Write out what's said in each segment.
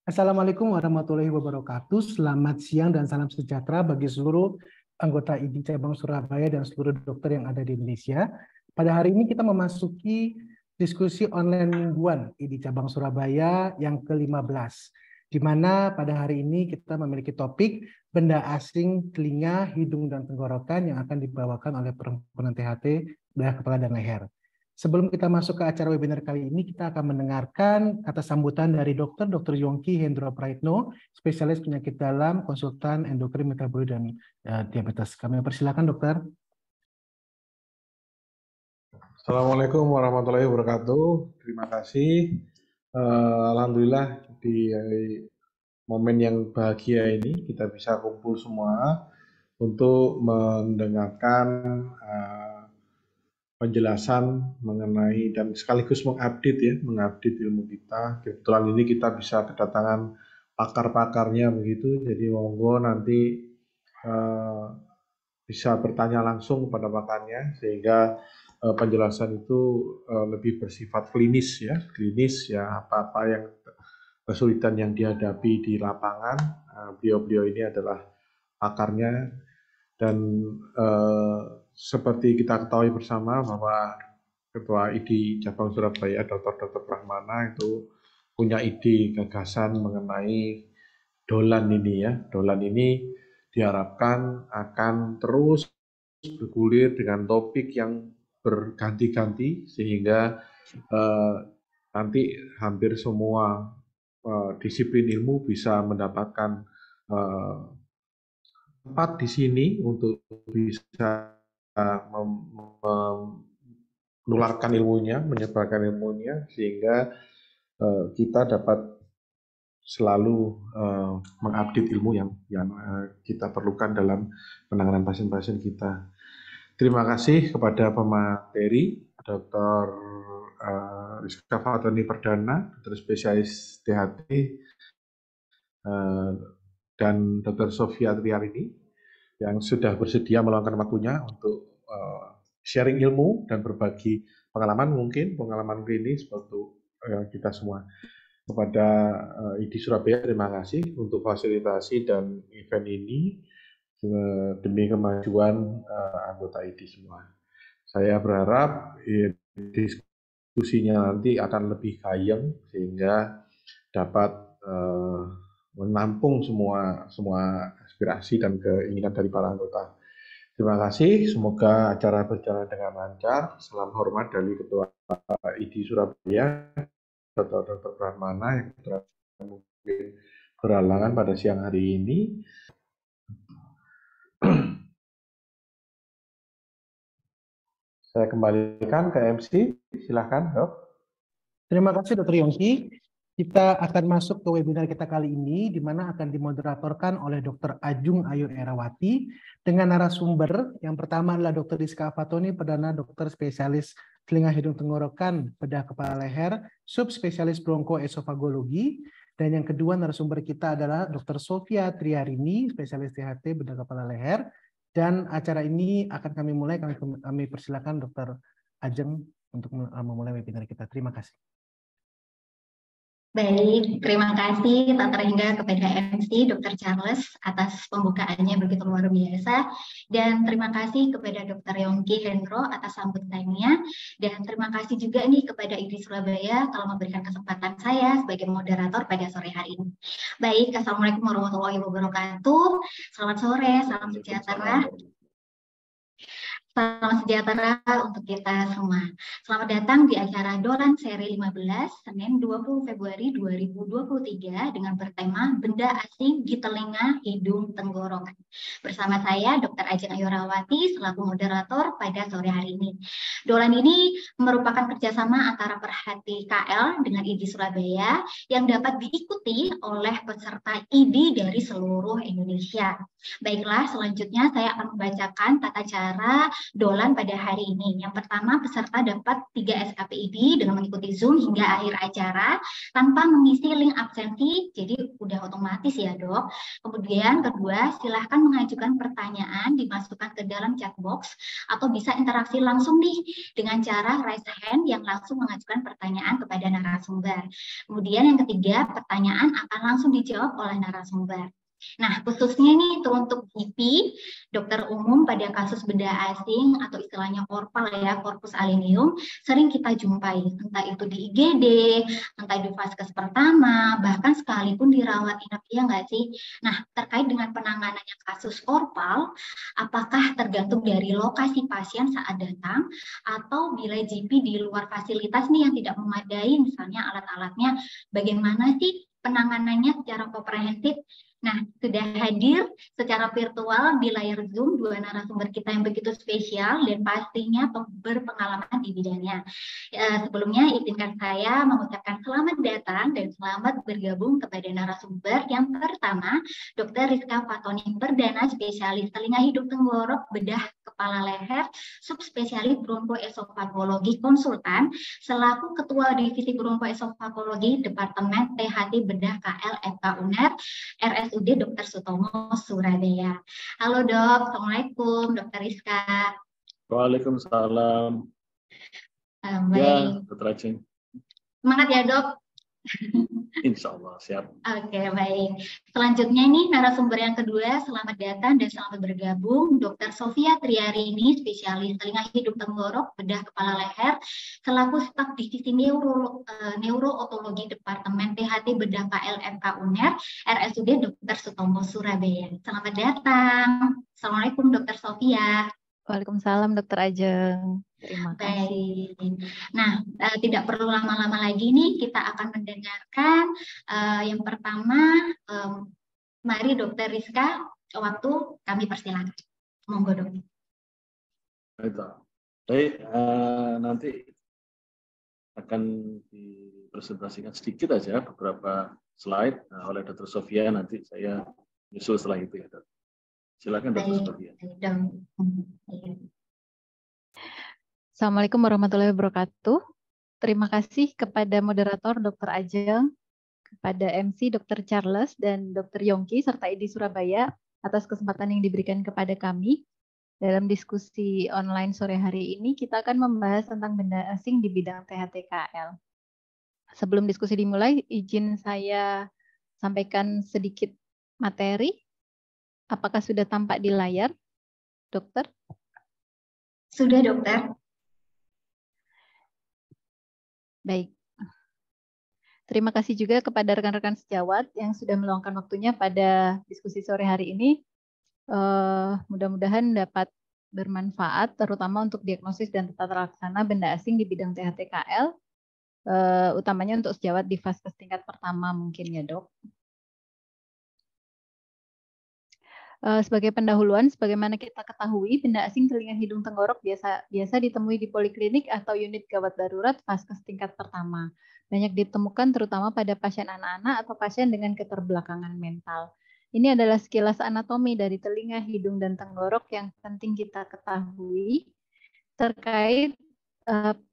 Assalamualaikum warahmatullahi wabarakatuh. Selamat siang dan salam sejahtera bagi seluruh anggota ID Cabang Surabaya dan seluruh dokter yang ada di Indonesia. Pada hari ini kita memasuki diskusi online mingguan ID Cabang Surabaya yang ke-15, di mana pada hari ini kita memiliki topik benda asing telinga, hidung, dan tenggorokan yang akan dibawakan oleh perhimpunan THT bedah kepala dan leher. Sebelum kita masuk ke acara webinar kali ini, kita akan mendengarkan kata sambutan dari Dr. Yongki Hendro Praitno, spesialis penyakit dalam, konsultan endokrin, metabolik, dan diabetes. Kami persilakan, dokter. Assalamualaikum warahmatullahi wabarakatuh. Terima kasih. Alhamdulillah di momen yang bahagia ini kita bisa kumpul semua untuk mendengarkan penjelasan mengenai dan sekaligus mengupdate ilmu kita. Kebetulan ini kita bisa kedatangan pakar-pakarnya begitu. Jadi monggo nanti bisa bertanya langsung kepada pakarnya sehingga penjelasan itu lebih bersifat klinis ya apa-apa yang kesulitan yang dihadapi di lapangan. Beliau-beliau ini adalah pakarnya dan seperti kita ketahui bersama bahwa Ketua ID Cabang Surabaya Dr. Prahmana itu punya ide gagasan mengenai dolan ini ya. Dolan ini diharapkan akan terus bergulir dengan topik yang berganti-ganti sehingga nanti hampir semua disiplin ilmu bisa mendapatkan tempat di sini untuk bisa menularkan ilmunya, menyebarkan ilmunya sehingga kita dapat selalu mengupdate ilmu yang kita perlukan dalam penanganan pasien-pasien kita. Terima kasih kepada pemateri Dr. Rizka Fatoni Perdana, dokter spesialis THT, dan Dr. Sofia Triarini yang sudah bersedia meluangkan waktunya untuk sharing ilmu dan berbagi pengalaman klinis untuk kita semua. Kepada ID Surabaya terima kasih untuk fasilitasi dan event ini demi kemajuan anggota ID semua. Saya berharap diskusinya nanti akan lebih gayeng sehingga dapat menampung semua aspirasi dan keinginan dari para anggota. Terima kasih, semoga acara berjalan dengan lancar. Salam hormat dari Ketua ID Surabaya, Dr. Prahmana yang mungkin berhalangan pada siang hari ini. Saya kembalikan ke MC, silahkan dok. Terima kasih Dr. Yongki. Kita akan masuk ke webinar kita kali ini, di mana akan dimoderatorkan oleh Dr. Ajung Ayu Erawati dengan narasumber. Yang pertama adalah Dr. Rizka Fatoni Perdana, dokter spesialis telinga hidung tenggorokan bedah kepala leher, subspesialis bronkoesofagologi. Dan yang kedua narasumber kita adalah Dr. Sofia Triarini, spesialis THT bedah kepala leher. Dan acara ini akan kami mulai, kami persilakan Dr. Ajeng untuk memulai webinar kita. Terima kasih. Baik, terima kasih Dr. Hingga kepada MC Dr. Charles atas pembukaannya begitu luar biasa, dan terima kasih kepada Dr. Yongki Hendro atas sambutannya, dan terima kasih juga nih kepada ID Surabaya telah memberikan kesempatan saya sebagai moderator pada sore hari ini. Baik, Assalamualaikum warahmatullahi wabarakatuh. Selamat sore, salam sejahtera. Salam sejahtera untuk kita semua. Selamat datang di acara Dolan seri 15, Senin 20 Februari 2023 dengan bertema Benda Asing di Telinga, Hidung, Tenggorokan. Bersama saya, Dr. Ajeng Ayu Erawati, selaku moderator pada sore hari ini. Dolan ini merupakan kerjasama antara Perhati KL dengan ID Surabaya yang dapat diikuti oleh peserta ID dari seluruh Indonesia. Baiklah, selanjutnya saya akan membacakan tata cara dolan pada hari ini. Yang pertama, peserta dapat 3 SKPID dengan mengikuti Zoom hingga akhir acara tanpa mengisi link absensi, jadi udah otomatis ya dok. Kemudian kedua, silahkan mengajukan pertanyaan, dimasukkan ke dalam chat box, atau bisa interaksi langsung nih dengan cara raise hand yang langsung mengajukan pertanyaan kepada narasumber. Kemudian yang ketiga, pertanyaan akan langsung dijawab oleh narasumber. Nah, khususnya nih untuk GP, dokter umum pada kasus benda asing atau istilahnya korpal ya, korpus alinium, sering kita jumpai, entah itu di IGD, entah di vaskes pertama, bahkan sekalipun dirawat inap, ya nggak sih? Nah, terkait dengan penanganannya kasus korpal, apakah tergantung dari lokasi pasien saat datang, atau bila GP di luar fasilitas nih yang tidak memadai, misalnya alat-alatnya, bagaimana sih penanganannya secara komprehensif? Nah, sudah hadir secara virtual di layar Zoom 2 narasumber kita yang begitu spesial dan pastinya berpengalaman di bidangnya. Sebelumnya izinkan saya mengucapkan selamat datang dan selamat bergabung kepada narasumber yang pertama, Dr. Rizka Fatoni Perdana, spesialis telinga hidung tenggorok bedah kepala leher, subspesialis bronkoesofagologi konsultan, selaku Ketua Divisi Bronkoesofagologi Departemen THT Bedah KL FK UNER, RSUD Dr. Sutomo Surabaya. Halo dok, Assalamualaikum Dr. Rizka. Waalaikumsalam. Baik. Ya, Dr. Aceh. Semangat ya dok. Insya Allah, siap. Oke, baik. Selanjutnya ini narasumber yang kedua, selamat datang dan selamat bergabung, Dr. Sofia Triarini, spesialis telinga hidung tenggorok bedah kepala leher, selaku staf divisi neurootologi Departemen THT Bedah KL FK UNER, RSUD Dr. Sutomo Surabaya. Selamat datang. Assalamualaikum Dr. Sofia. Waalaikumsalam Dr. Ajeng. Terima kasih. Baik. Nah, tidak perlu lama-lama lagi nih, kita akan mendengarkan yang pertama, mari Dr. Rizka, waktu kami persilakan. Monggo dok. Baik, nanti akan dipresentasikan sedikit aja beberapa slide oleh Dr. Sofia, nanti saya nyusul setelah itu ya dok. Silakan Dr. Sofia. Assalamualaikum warahmatullahi wabarakatuh. Terima kasih kepada moderator Dr. Ajeng, kepada MC Dr. Charles dan Dr. Yongki serta ID Surabaya atas kesempatan yang diberikan kepada kami. Dalam diskusi online sore hari ini kita akan membahas tentang benda asing di bidang THT-KL. Sebelum diskusi dimulai, izin saya sampaikan sedikit materi. Apakah sudah tampak di layar, dokter? Sudah dokter. Baik. Terima kasih juga kepada rekan-rekan sejawat yang sudah meluangkan waktunya pada diskusi sore hari ini. Mudah-mudahan dapat bermanfaat, terutama untuk diagnosis dan tata laksana benda asing di bidang THT-KL, utamanya untuk sejawat di vaskes tingkat pertama mungkin ya dok. Sebagai pendahuluan, sebagaimana kita ketahui, benda asing telinga hidung tenggorok biasa ditemui di poliklinik atau unit gawat darurat vaskes tingkat pertama. Banyak ditemukan terutama pada pasien anak-anak atau pasien dengan keterbelakangan mental. Ini adalah sekilas anatomi dari telinga, hidung, dan tenggorok yang penting kita ketahui terkait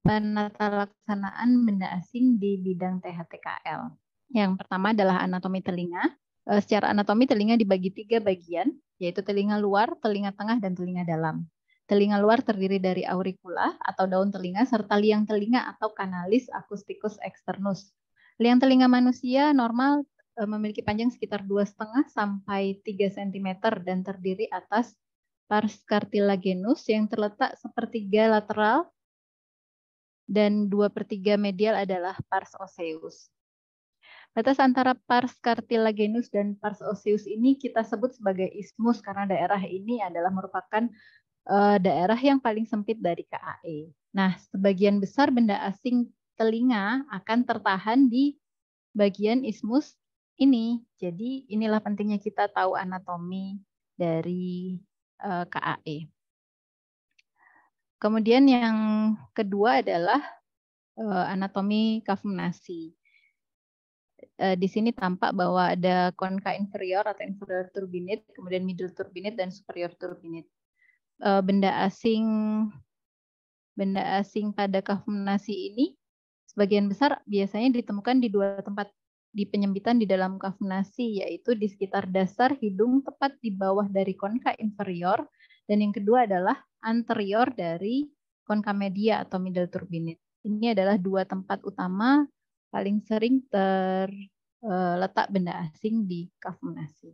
penata laksanaan benda asing di bidang THT-KL. Yang pertama adalah anatomi telinga. Secara anatomi telinga dibagi 3 bagian, yaitu telinga luar, telinga tengah, dan telinga dalam. Telinga luar terdiri dari auricula atau daun telinga serta liang telinga atau kanalis acousticus externus. Liang telinga manusia normal memiliki panjang sekitar 2,5 sampai 3 cm dan terdiri atas pars cartilaginous yang terletak sepertiga lateral dan 2/3 medial adalah pars osseus. Batas antara pars cartilaginous dan pars osseus ini kita sebut sebagai isthmus karena daerah ini adalah merupakan daerah yang paling sempit dari KAE. Nah, sebagian besar benda asing telinga akan tertahan di bagian isthmus ini. Jadi inilah pentingnya kita tahu anatomi dari KAE. Kemudian yang kedua adalah anatomi kafum nasi. di sini tampak bahwa ada konka inferior atau inferior turbinate, kemudian middle turbinate dan superior turbinate. Benda asing pada kafumnasi ini sebagian besar biasanya ditemukan di dua tempat di penyempitan di dalam kafumnasi, yaitu di sekitar dasar hidung tepat di bawah dari konka inferior, dan yang kedua adalah anterior dari konka media atau middle turbinate. Ini adalah dua tempat utama paling sering terletak benda asing di kafumnasi.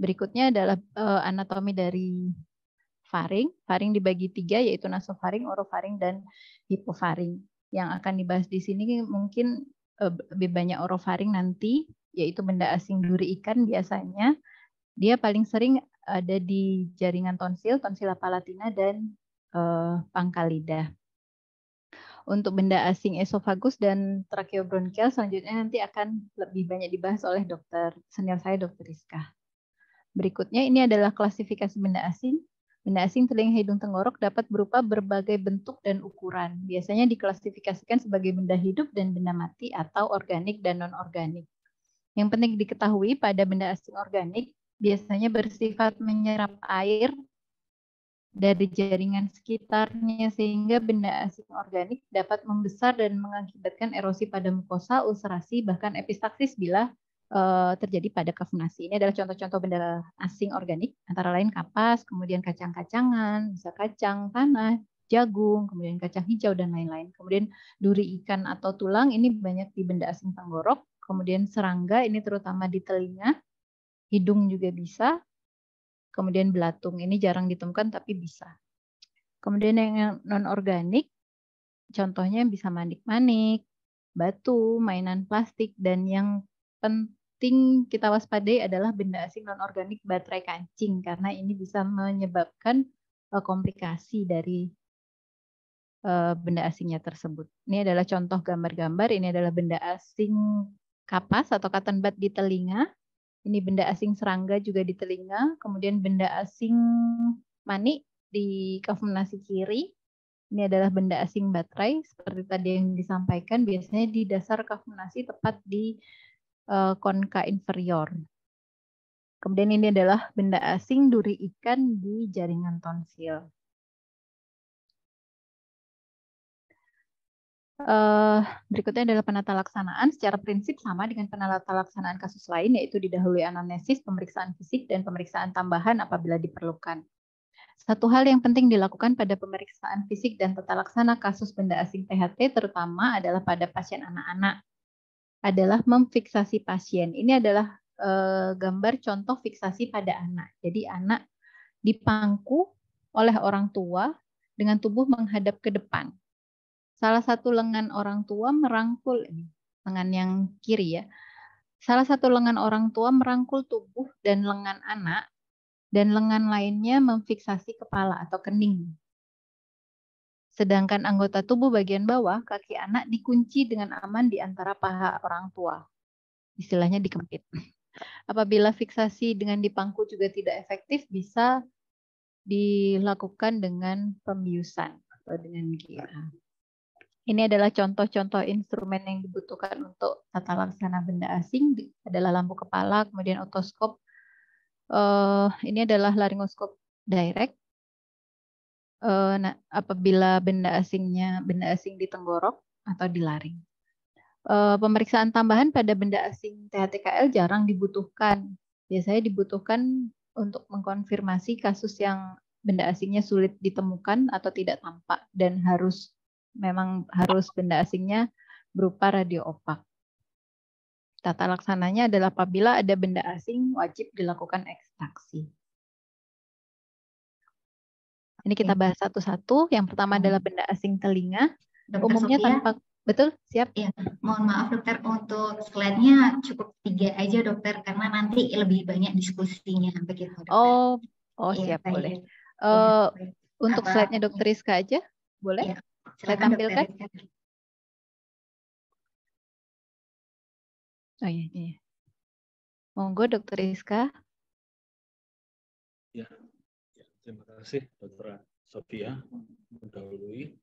Berikutnya adalah anatomi dari faring. Faring dibagi tiga, yaitu nasofaring, orofaring, dan hipofaring. Yang akan dibahas di sini mungkin lebih banyak orofaring nanti, yaitu benda asing duri ikan biasanya. Dia paling sering ada di jaringan tonsil, tonsila palatina, dan pangkal lidah. Untuk benda asing esofagus dan tracheobronchial selanjutnya nanti akan lebih banyak dibahas oleh dokter senior saya, Dr. Rizka. Berikutnya ini adalah klasifikasi benda asing. Benda asing telinga hidung tenggorok dapat berupa berbagai bentuk dan ukuran. Biasanya diklasifikasikan sebagai benda hidup dan benda mati atau organik dan non-organik. Yang penting diketahui pada benda asing organik biasanya bersifat menyerap air dari jaringan sekitarnya, sehingga benda asing organik dapat membesar dan mengakibatkan erosi pada mukosa, ulcerasi, bahkan epistaksis bila terjadi pada kafumnasi. Ini adalah contoh-contoh benda asing organik, antara lain kapas, kemudian kacang-kacangan, bisa kacang tanah, jagung, kemudian kacang hijau, dan lain-lain. Kemudian duri ikan atau tulang, ini banyak di benda asing tenggorok. Kemudian serangga, ini terutama di telinga, hidung juga bisa. Kemudian belatung, ini jarang ditemukan tapi bisa. Kemudian yang non-organik, contohnya bisa manik-manik, batu, mainan plastik, dan yang penting kita waspadai adalah benda asing non-organik baterai kancing, karena ini bisa menyebabkan komplikasi dari benda asingnya tersebut. Ini adalah contoh gambar-gambar, ini adalah benda asing kapas atau cotton bud di telinga. Ini benda asing serangga juga di telinga, kemudian benda asing manik di kafumnasi kiri. Ini adalah benda asing baterai, seperti tadi yang disampaikan, biasanya di dasar kafumnasi tepat di konka inferior. Kemudian ini adalah benda asing duri ikan di jaringan tonsil. Berikutnya adalah penata laksanaan. Secara prinsip sama dengan penata laksanaan kasus lain, yaitu didahului anamnesis, pemeriksaan fisik, dan pemeriksaan tambahan apabila diperlukan. Satu hal yang penting dilakukan pada pemeriksaan fisik dan tata laksana kasus benda asing THT, terutama adalah pada pasien anak-anak, adalah memfiksasi pasien. Ini adalah gambar contoh fiksasi pada anak. Jadi anak dipangku oleh orang tua dengan tubuh menghadap ke depan. Salah satu lengan orang tua merangkul, lengan yang kiri ya. Salah satu lengan orang tua merangkul tubuh dan lengan anak, dan lengan lainnya memfiksasi kepala atau kening. Sedangkan anggota tubuh bagian bawah, kaki anak dikunci dengan aman di antara paha orang tua. Istilahnya dikempit. Apabila fiksasi dengan dipangku juga tidak efektif, bisa dilakukan dengan pembiusan atau dengan GA. Ini adalah contoh-contoh instrumen yang dibutuhkan untuk tata laksana benda asing, adalah lampu kepala, kemudian otoskop. Ini adalah laryngoskop direct. Apabila benda asing di tenggorok atau di laring. Pemeriksaan tambahan pada benda asing THTKL jarang dibutuhkan. Biasanya dibutuhkan untuk mengkonfirmasi kasus yang benda asingnya sulit ditemukan atau tidak tampak, dan memang harus benda asingnya berupa radio opak. Tata laksananya adalah apabila ada benda asing wajib dilakukan ekstraksi. Ini kita bahas satu-satu. Yang pertama adalah benda asing telinga. Dr. Umumnya Sofia, tanpa, betul? Siap? Ya, mohon maaf dokter, untuk slide-nya cukup 3 aja dokter, karena nanti lebih banyak diskusinya begitu dokter. Oh siap, ya, boleh. Ya, untuk slide-nya Dokter Rizka aja, boleh? Ya, Saya silakan tampilkan. Dokter Rizka. Oh iya. Monggo Dokter Rizka. Ya, terima kasih Dr. Sofia mendahului.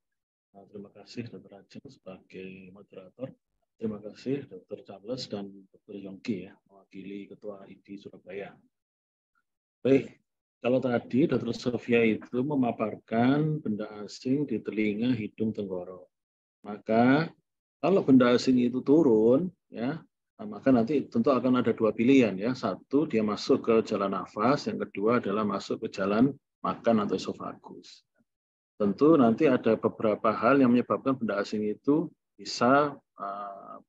Terima kasih Dr. Ajeng sebagai moderator. Terima kasih Dr. Charles dan Dr. Yongki ya, mewakili Ketua ID Surabaya. Baik, kalau tadi Dr. Sofia itu memaparkan benda asing di telinga, hidung, tenggorok. Maka kalau benda asing itu turun, ya, maka nanti tentu akan ada dua pilihan ya. Satu, dia masuk ke jalan nafas. Yang kedua adalah masuk ke jalan makan atau esofagus. Tentu nanti ada beberapa hal yang menyebabkan benda asing itu bisa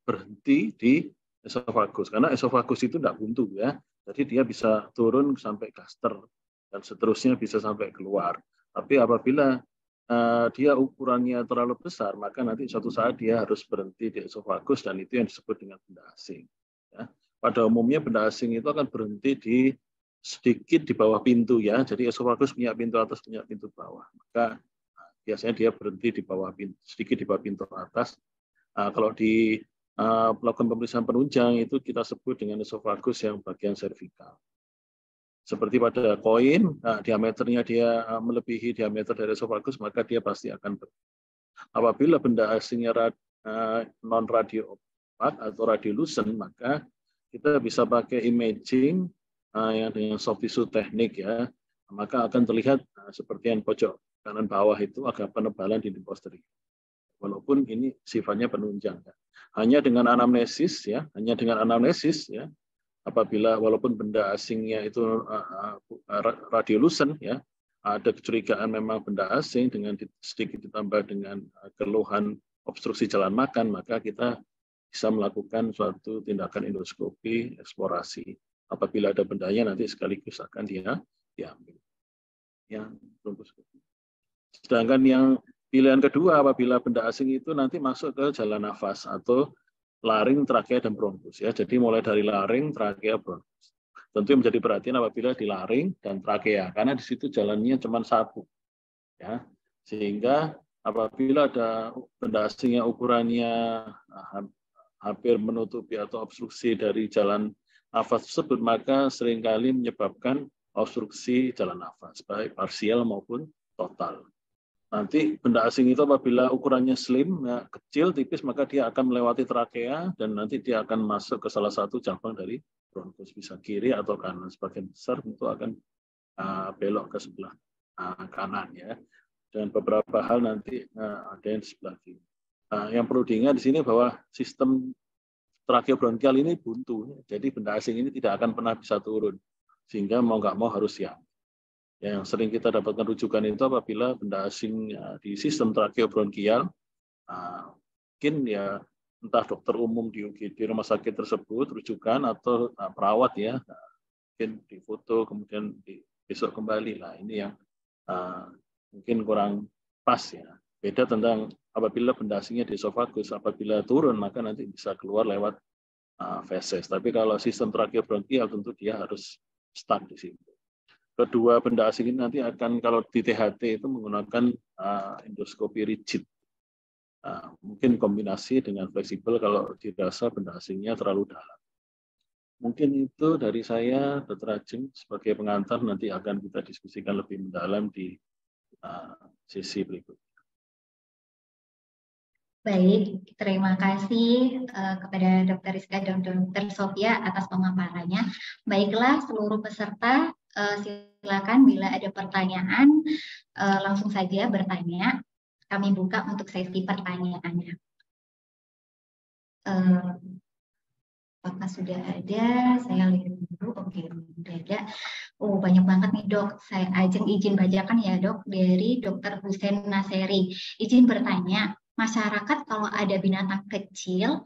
berhenti di esofagus. Karena esofagus itu tidak buntu ya. Jadi dia bisa turun sampai gaster dan seterusnya bisa sampai keluar. Tapi apabila dia ukurannya terlalu besar, maka nanti suatu saat dia harus berhenti di esofagus dan itu yang disebut dengan benda asing. Ya. Pada umumnya benda asing itu akan berhenti di sedikit di bawah pintu ya. Jadi esofagus punya pintu atas, punya pintu bawah. Maka biasanya dia berhenti di bawah pintu, sedikit di bawah pintu atas. Kalau di melakukan pemeriksaan penunjang itu kita sebut dengan esofagus yang bagian servikal. Seperti pada koin, diameternya dia melebihi diameter dari esofagus, maka dia pasti akan apabila benda asingnya non radioopak atau radiolucent, maka kita bisa pakai imaging yang dengan soft tissue teknik ya, maka akan terlihat seperti yang pojok kanan bawah itu agak penebalan di posterior. Walaupun ini sifatnya penunjang. Hanya dengan anamnesis ya, apabila walaupun benda asingnya itu radiolucent ya, ada kecurigaan memang benda asing dengan sedikit ditambah dengan keluhan obstruksi jalan makan, maka kita bisa melakukan suatu tindakan endoskopi eksplorasi. Apabila ada bendanya nanti sekaligus akan diambil. Ya, sedangkan yang pilihan kedua apabila benda asing itu nanti masuk ke jalan nafas atau laring, trakea, dan bronkus ya. Jadi mulai dari laring, trakea, bronkus. Tentu yang menjadi perhatian apabila di laring dan trakea karena di situ jalannya cuma satu. Ya. Sehingga apabila ada benda asing yang ukurannya hampir menutupi atau obstruksi dari jalan nafas tersebut, maka seringkali menyebabkan obstruksi jalan nafas, baik parsial maupun total. Nanti benda asing itu apabila ukurannya slim, ya, kecil, tipis, maka dia akan melewati trakea dan nanti dia akan masuk ke salah satu cabang dari bronkus, bisa kiri atau kanan. Sebagian besar tentu akan belok ke sebelah kanan ya. Dan beberapa hal nanti ada yang di sebelah kiri. Yang perlu diingat di sini bahwa sistem trakeobronkial ini buntu, jadi benda asing ini tidak akan pernah bisa turun, sehingga mau nggak mau harus siap. Yang sering kita dapatkan rujukan itu apabila benda asing di sistem trakeobronkial, mungkin ya entah dokter umum di UGD rumah sakit tersebut rujukan atau perawat ya, mungkin difoto kemudian besok kembali lah. Ini yang mungkin kurang pas ya. Beda tentang apabila benda asingnya di esofagus, apabila turun maka nanti bisa keluar lewat feses. Tapi kalau sistem trakeobronkial tentu dia harus stuck di situ. Kedua benda asing ini nanti akan kalau di THT itu menggunakan endoskopi rigid. Mungkin kombinasi dengan fleksibel kalau dirasa benda asingnya terlalu dalam. Mungkin itu dari saya, Dr. Ajeng, sebagai pengantar nanti akan kita diskusikan lebih mendalam di sesi berikutnya. Baik, terima kasih kepada Dr. Rizka dan Dr. Sofia atas pemaparannya. Baiklah, seluruh peserta silakan bila ada pertanyaan langsung saja bertanya. Kami buka untuk sesi pertanyaannya. Apakah sudah ada? Saya lihat dulu. Oke, sudah ada. Oh, banyak banget nih dok. Saya Ajeng izin bacakan ya dok dari Dr. Hussein Naseri. Izin bertanya. Masyarakat kalau ada binatang kecil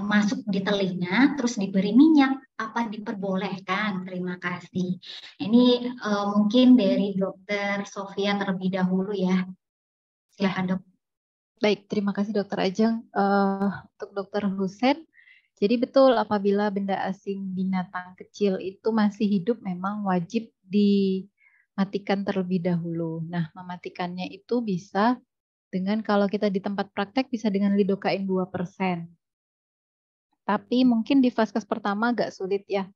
masuk di telinga terus diberi minyak, apa diperbolehkan? Terima kasih. Ini mungkin dari Dr. Sofia terlebih dahulu ya. Silakan dok. Baik, terima kasih Dr. Ajeng. Untuk Dr. Hussein, jadi betul apabila benda asing binatang kecil itu masih hidup memang wajib dimatikan terlebih dahulu. Nah, mematikannya itu bisa dengan kalau kita di tempat praktek bisa dengan lidocain 2%. Tapi mungkin di vaskes pertama agak sulit ya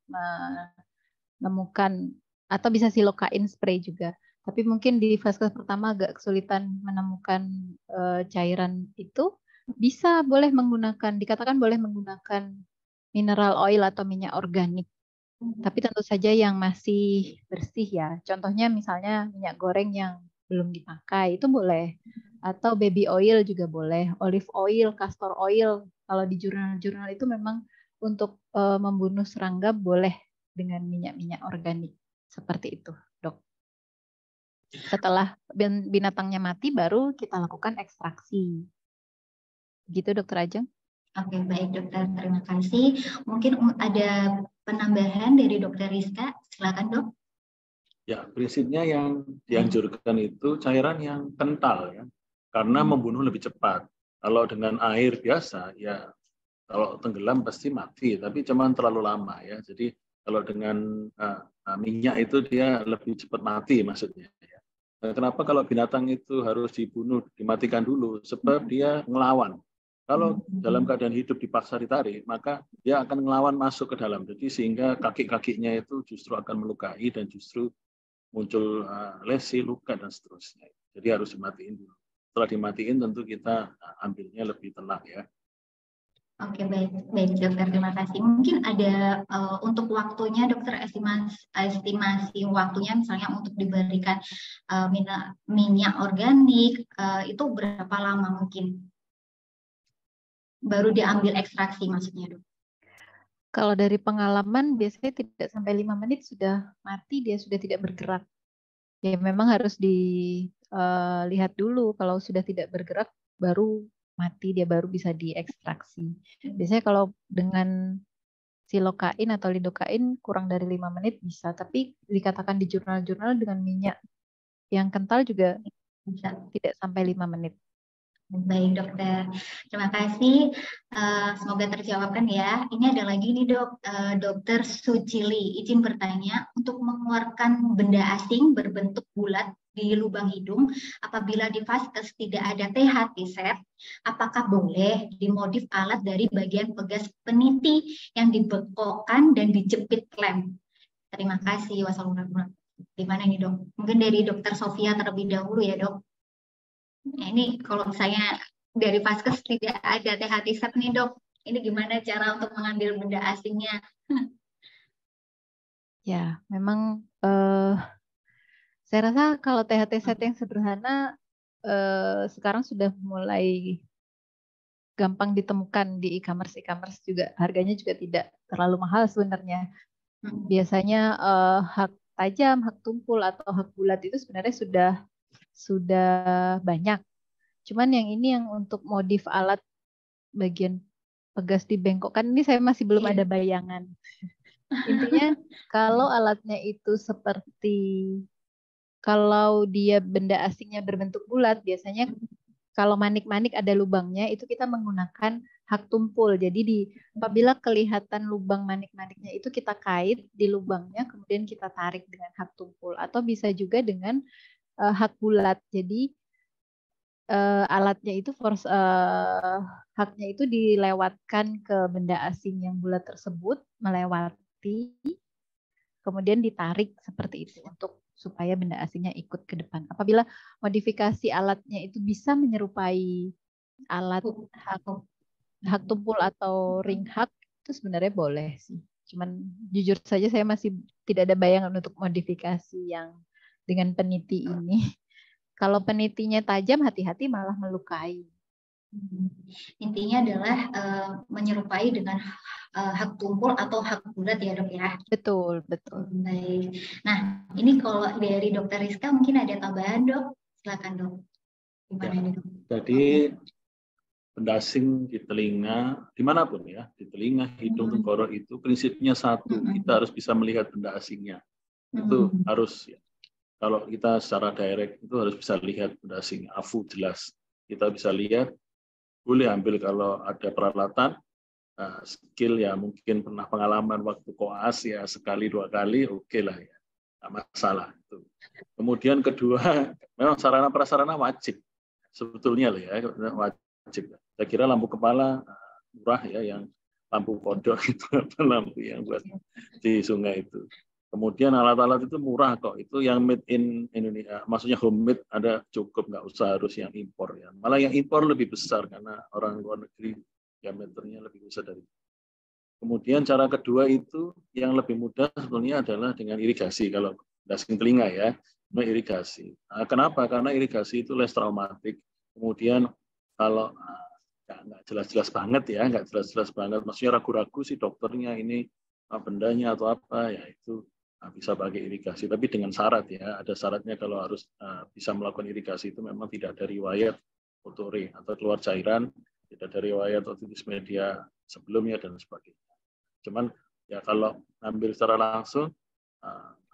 menemukan, atau bisa silokain spray juga. Tapi mungkin di vaskes pertama agak kesulitan menemukan cairan itu. Bisa, boleh menggunakan, dikatakan boleh menggunakan mineral oil atau minyak organik. Tapi tentu saja yang masih bersih ya. Contohnya misalnya minyak goreng yang belum dipakai itu boleh. Atau baby oil juga boleh. Olive oil, castor oil. Kalau di jurnal-jurnal itu memang untuk membunuh serangga boleh dengan minyak-minyak organik. Seperti itu, Dok. Setelah binatangnya mati baru kita lakukan ekstraksi. Gitu, Dokter Ajeng. Oke, baik dokter. Terima kasih. Mungkin ada penambahan dari Dokter Rizka. Silakan, Dok. Ya, prinsipnya yang dianjurkan itu cairan yang kental ya, karena membunuh lebih cepat. Kalau dengan air biasa ya, kalau tenggelam pasti mati, tapi cuman terlalu lama ya. Jadi kalau dengan minyak itu dia lebih cepat mati maksudnya. Ya. Nah, kenapa kalau binatang itu harus dibunuh, dimatikan dulu? Sebab dia ngelawan. Kalau dalam keadaan hidup dipaksa ditarik, maka dia akan ngelawan masuk ke dalam. Jadi sehingga kaki-kakinya itu justru akan melukai dan justru muncul lesi, luka, dan seterusnya. Jadi harus dimatiin dulu. Setelah dimatiin tentu kita ambilnya lebih tenang ya. Oke, baik dokter, terima kasih. Mungkin ada untuk waktunya dokter, estimasi waktunya misalnya untuk diberikan minyak organik itu berapa lama mungkin? Baru diambil ekstraksi maksudnya, Dok? Kalau dari pengalaman biasanya tidak sampai 5 menit sudah mati, dia sudah tidak bergerak. Ya memang harus dilihat dulu, kalau sudah tidak bergerak baru mati, dia baru bisa diekstraksi. Biasanya kalau dengan silokain atau lidokain kurang dari 5 menit bisa, tapi dikatakan di jurnal-jurnal dengan minyak yang kental juga bisa tidak sampai 5 menit. Baik dokter, terima kasih. Semoga terjawabkan ya. Ini ada lagi nih dok, dokter Sucili izin bertanya, untuk mengeluarkan benda asing berbentuk bulat di lubang hidung apabila di vaskes tidak ada THT set, apakah boleh dimodif alat dari bagian pegas peniti yang dibekokkan dan dijepit klem? Terima kasih. Wassalamualaikum. Gimana nih dok? Mungkin dari dokter Sofia terlebih dahulu ya dok. Nah, ini kalau misalnya dari vaskes tidak ada THT set nih dok, ini gimana cara untuk mengambil benda asingnya? Ya, memang saya rasa kalau THT set yang sederhana sekarang sudah mulai gampang ditemukan di e-commerce juga, harganya juga tidak terlalu mahal sebenarnya. Biasanya hak tajam, hak tumpul atau hak bulat itu sebenarnya sudah banyak. Cuman yang ini yang untuk modif alat bagian pegas dibengkokkan ini saya masih belum ada bayangan. Intinya kalau alatnya itu kalau dia benda asingnya berbentuk bulat, biasanya kalau manik-manik ada lubangnya itu kita menggunakan hak tumpul. Jadi apabila kelihatan lubang manik-maniknya itu kita kait di lubangnya, kemudian kita tarik dengan hak tumpul. Atau bisa juga dengan hak bulat. Jadi alatnya itu haknya itu dilewatkan ke benda asing yang bulat tersebut, melewati, kemudian ditarik seperti itu untuk supaya benda asingnya ikut ke depan. Apabila modifikasi alatnya itu bisa menyerupai alat hak tumpul atau ring hak, itu sebenarnya boleh sih. Cuman jujur saja saya masih tidak ada bayangan untuk modifikasi yang dengan peniti ini. Kalau penitinya tajam, hati-hati malah melukai. Intinya adalah menyerupai dengan hak tumpul atau hak bulat ya dok ya? Betul, betul. Baik. Nah, ini kalau dari dokter Rizka mungkin ada tambahan dok? Silakan dok. Gimana nih dok? Jadi benda asing di telinga, dimanapun ya, di telinga, hidung, tenggorok itu prinsipnya satu, kita harus bisa melihat benda asingnya. Itu harus ya. Kalau kita secara direct itu harus bisa lihat benda asing, afu jelas. Kita bisa lihat, boleh ambil kalau ada peralatan, skill ya mungkin pernah pengalaman waktu koas ya sekali dua kali, oke lah ya, nggak masalah. Kemudian kedua, memang sarana prasarana wajib sebetulnya lah ya, wajib. Saya kira lampu kepala murah ya, yang lampu kodok itu lampu yang buat di sungai itu. Kemudian alat-alat itu murah kok, itu yang made in Indonesia, maksudnya homemade ada cukup, nggak usah harus yang impor ya. Malah yang impor lebih besar karena orang luar negeri diameternya lebih besar dari. Kemudian cara kedua itu yang lebih mudah sebetulnya adalah dengan irigasi. Kalau dashing telinga ya, irigasi. Nah, kenapa? Karena irigasi itu less traumatik. Kemudian kalau nggak jelas-jelas banget ya, nggak jelas-jelas banget. Maksudnya ragu-ragu sih dokternya ini bendanya atau apa ya itu bisa pakai irigasi. Tapi dengan syarat ya, ada syaratnya kalau harus bisa melakukan irigasi itu memang tidak ada riwayat otore atau keluar cairan, tidak ada riwayat otitis media sebelumnya dan sebagainya. Cuman ya kalau ambil secara langsung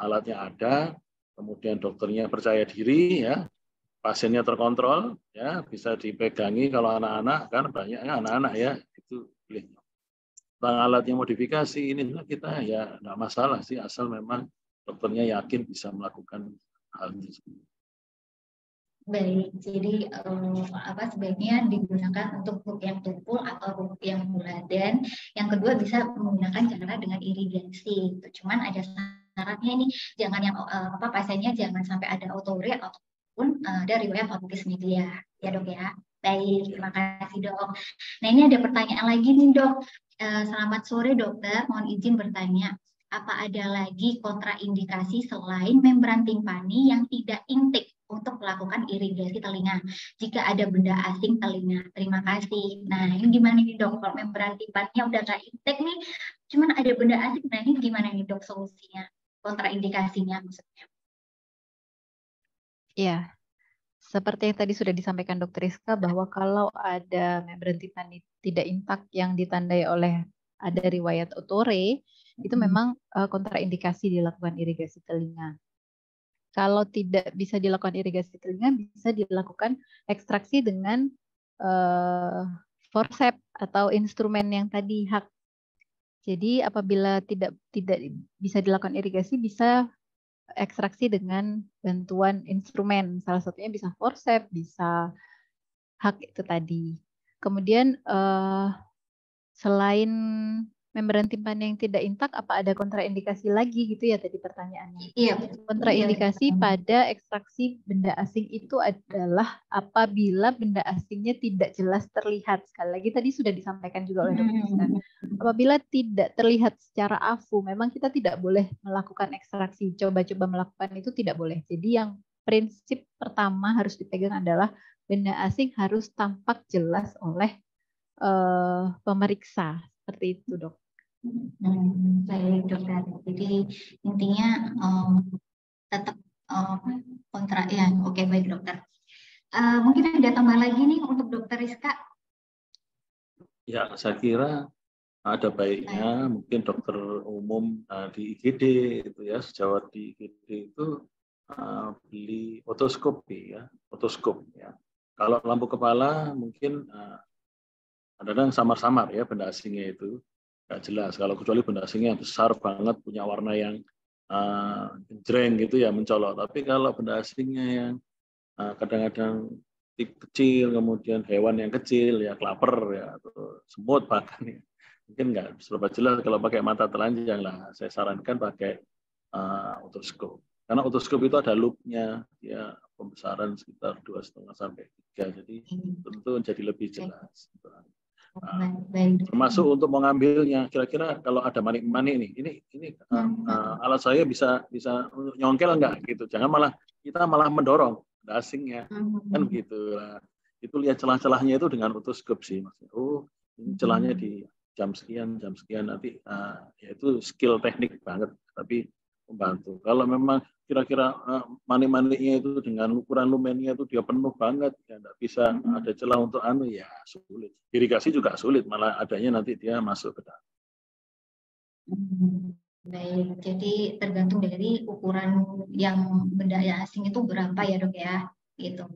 alatnya ada, kemudian dokternya percaya diri ya, pasiennya terkontrol ya, bisa dipegangi. Kalau anak-anak kan banyaknya anak-anak ya, itu pilih. Tentang alatnya modifikasi ini kita ya nggak masalah sih, asal memang dokternya yakin bisa melakukan hal tersebut. Baik, jadi sebaiknya digunakan untuk hook yang tumpul atau hook yang bulat, dan yang kedua bisa menggunakan cara dengan irigasi. Cuman ada syaratnya ini, jangan yang pasiennya jangan sampai ada otore ataupun ada riwayat otitis media, ya dok ya. Baik, terima kasih dok. Nah ini ada pertanyaan lagi nih dok. Selamat sore dokter, mohon izin bertanya. Apa ada lagi kontraindikasi selain membran timpani yang tidak intake untuk melakukan irigasi telinga jika ada benda asing telinga? Terima kasih. Nah ini gimana nih dok, kalau membran timpaninya udah nggak intake nih, cuman ada benda asing, nah ini gimana nih dok solusinya, kontraindikasinya maksudnya? Iya, seperti yang tadi sudah disampaikan Dr. Rizka, bahwa kalau ada membran timpani tidak intak yang ditandai oleh ada riwayat otore, itu memang kontraindikasi dilakukan irigasi telinga. Kalau tidak bisa dilakukan irigasi telinga, bisa dilakukan ekstraksi dengan forceps atau instrumen yang tadi HAK. Jadi apabila tidak bisa dilakukan irigasi, bisa ekstraksi dengan bantuan instrumen. Salah satunya bisa forceps, bisa HAK itu tadi. Kemudian selain membran timpani yang tidak intak, apa ada kontraindikasi lagi gitu ya tadi pertanyaannya? Iya. Kontraindikasi pada ekstraksi benda asing itu adalah apabila benda asingnya tidak jelas terlihat. Sekali lagi tadi sudah disampaikan juga oleh Dr. Rizka. Apabila tidak terlihat secara afu, memang kita tidak boleh melakukan ekstraksi. Coba-coba melakukan itu tidak boleh. Jadi yang prinsip pertama harus dipegang adalah benda asing harus tampak jelas oleh pemeriksa. Seperti itu dok. Baik dokter. Jadi intinya tetap kontra ya. Oke baik dokter. Mungkin ada tambah lagi nih untuk dokter Rizka. Ya saya kira ada baiknya mungkin dokter umum di IGD itu ya, sejawat di IGD itu beli otoskop ya, otoskop ya. Kalau lampu kepala mungkin kadang-kadang samar-samar ya benda asingnya itu nggak jelas. Kalau kecuali benda asingnya besar banget, punya warna yang jreng gitu ya, mencolok. Tapi kalau benda asingnya yang kadang-kadang kecil, kemudian hewan yang kecil ya, klaper ya, atau semut bahkan ya, mungkin nggak seberapa jelas. Kalau pakai mata telanjang lah, saya sarankan pakai otoskop. Karena otoskop itu ada loopnya, ya pembesaran sekitar 2,5 sampai 3, jadi tentu jadi lebih jelas. Termasuk untuk mengambilnya, kira-kira kalau ada manik-manik nih, ini alat saya bisa nyongkel enggak gitu, jangan malah kita malah mendorong asingnya kan begitu. Itu lihat celah-celahnya itu dengan otoskop sih maksudnya. Oh ini celahnya di jam sekian nanti ya itu skill teknik banget tapi membantu. Kalau memang kira-kira manik-maniknya itu dengan ukuran lumennya itu dia penuh banget, ya nggak bisa ada celah untuk ya sulit. Irigasi juga sulit, malah adanya nanti dia masuk ke dalam. Baik, jadi tergantung dari ukuran yang benda asing itu berapa ya dok ya, gitu.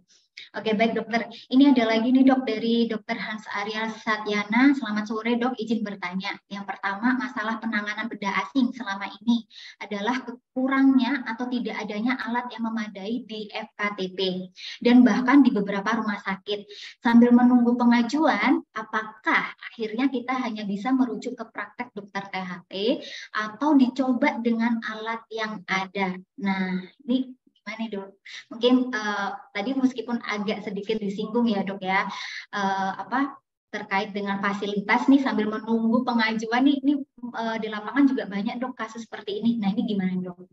Oke, baik dokter. Ini ada lagi nih dok dari dokter Hans Arya Satyana. Selamat sore dok, izin bertanya. Yang pertama, masalah penanganan benda asing selama ini adalah kurangnya atau tidak adanya alat yang memadai di FKTP dan bahkan di beberapa rumah sakit. Sambil menunggu pengajuan, apakah akhirnya kita hanya bisa merujuk ke praktek dokter THT atau dicoba dengan alat yang ada? Nah, ini gimana dok? Mungkin tadi meskipun agak sedikit disinggung ya dok ya, terkait dengan fasilitas nih sambil menunggu pengajuan nih, ini di lapangan juga banyak dok kasus seperti ini. Nah ini gimana dok?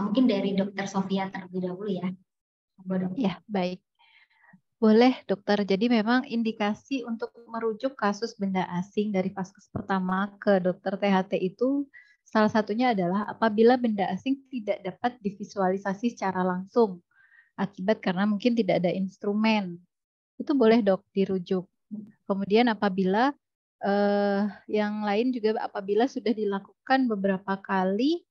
Mungkin dari dokter Sofia terlebih dahulu ya. Ya baik. Boleh dokter, jadi memang indikasi untuk merujuk kasus benda asing dari vaskes pertama ke dokter THT itu salah satunya adalah apabila benda asing tidak dapat divisualisasi secara langsung akibat karena mungkin tidak ada instrumen. Itu boleh dok dirujuk. Kemudian apabila yang lain juga apabila sudah dilakukan beberapa kali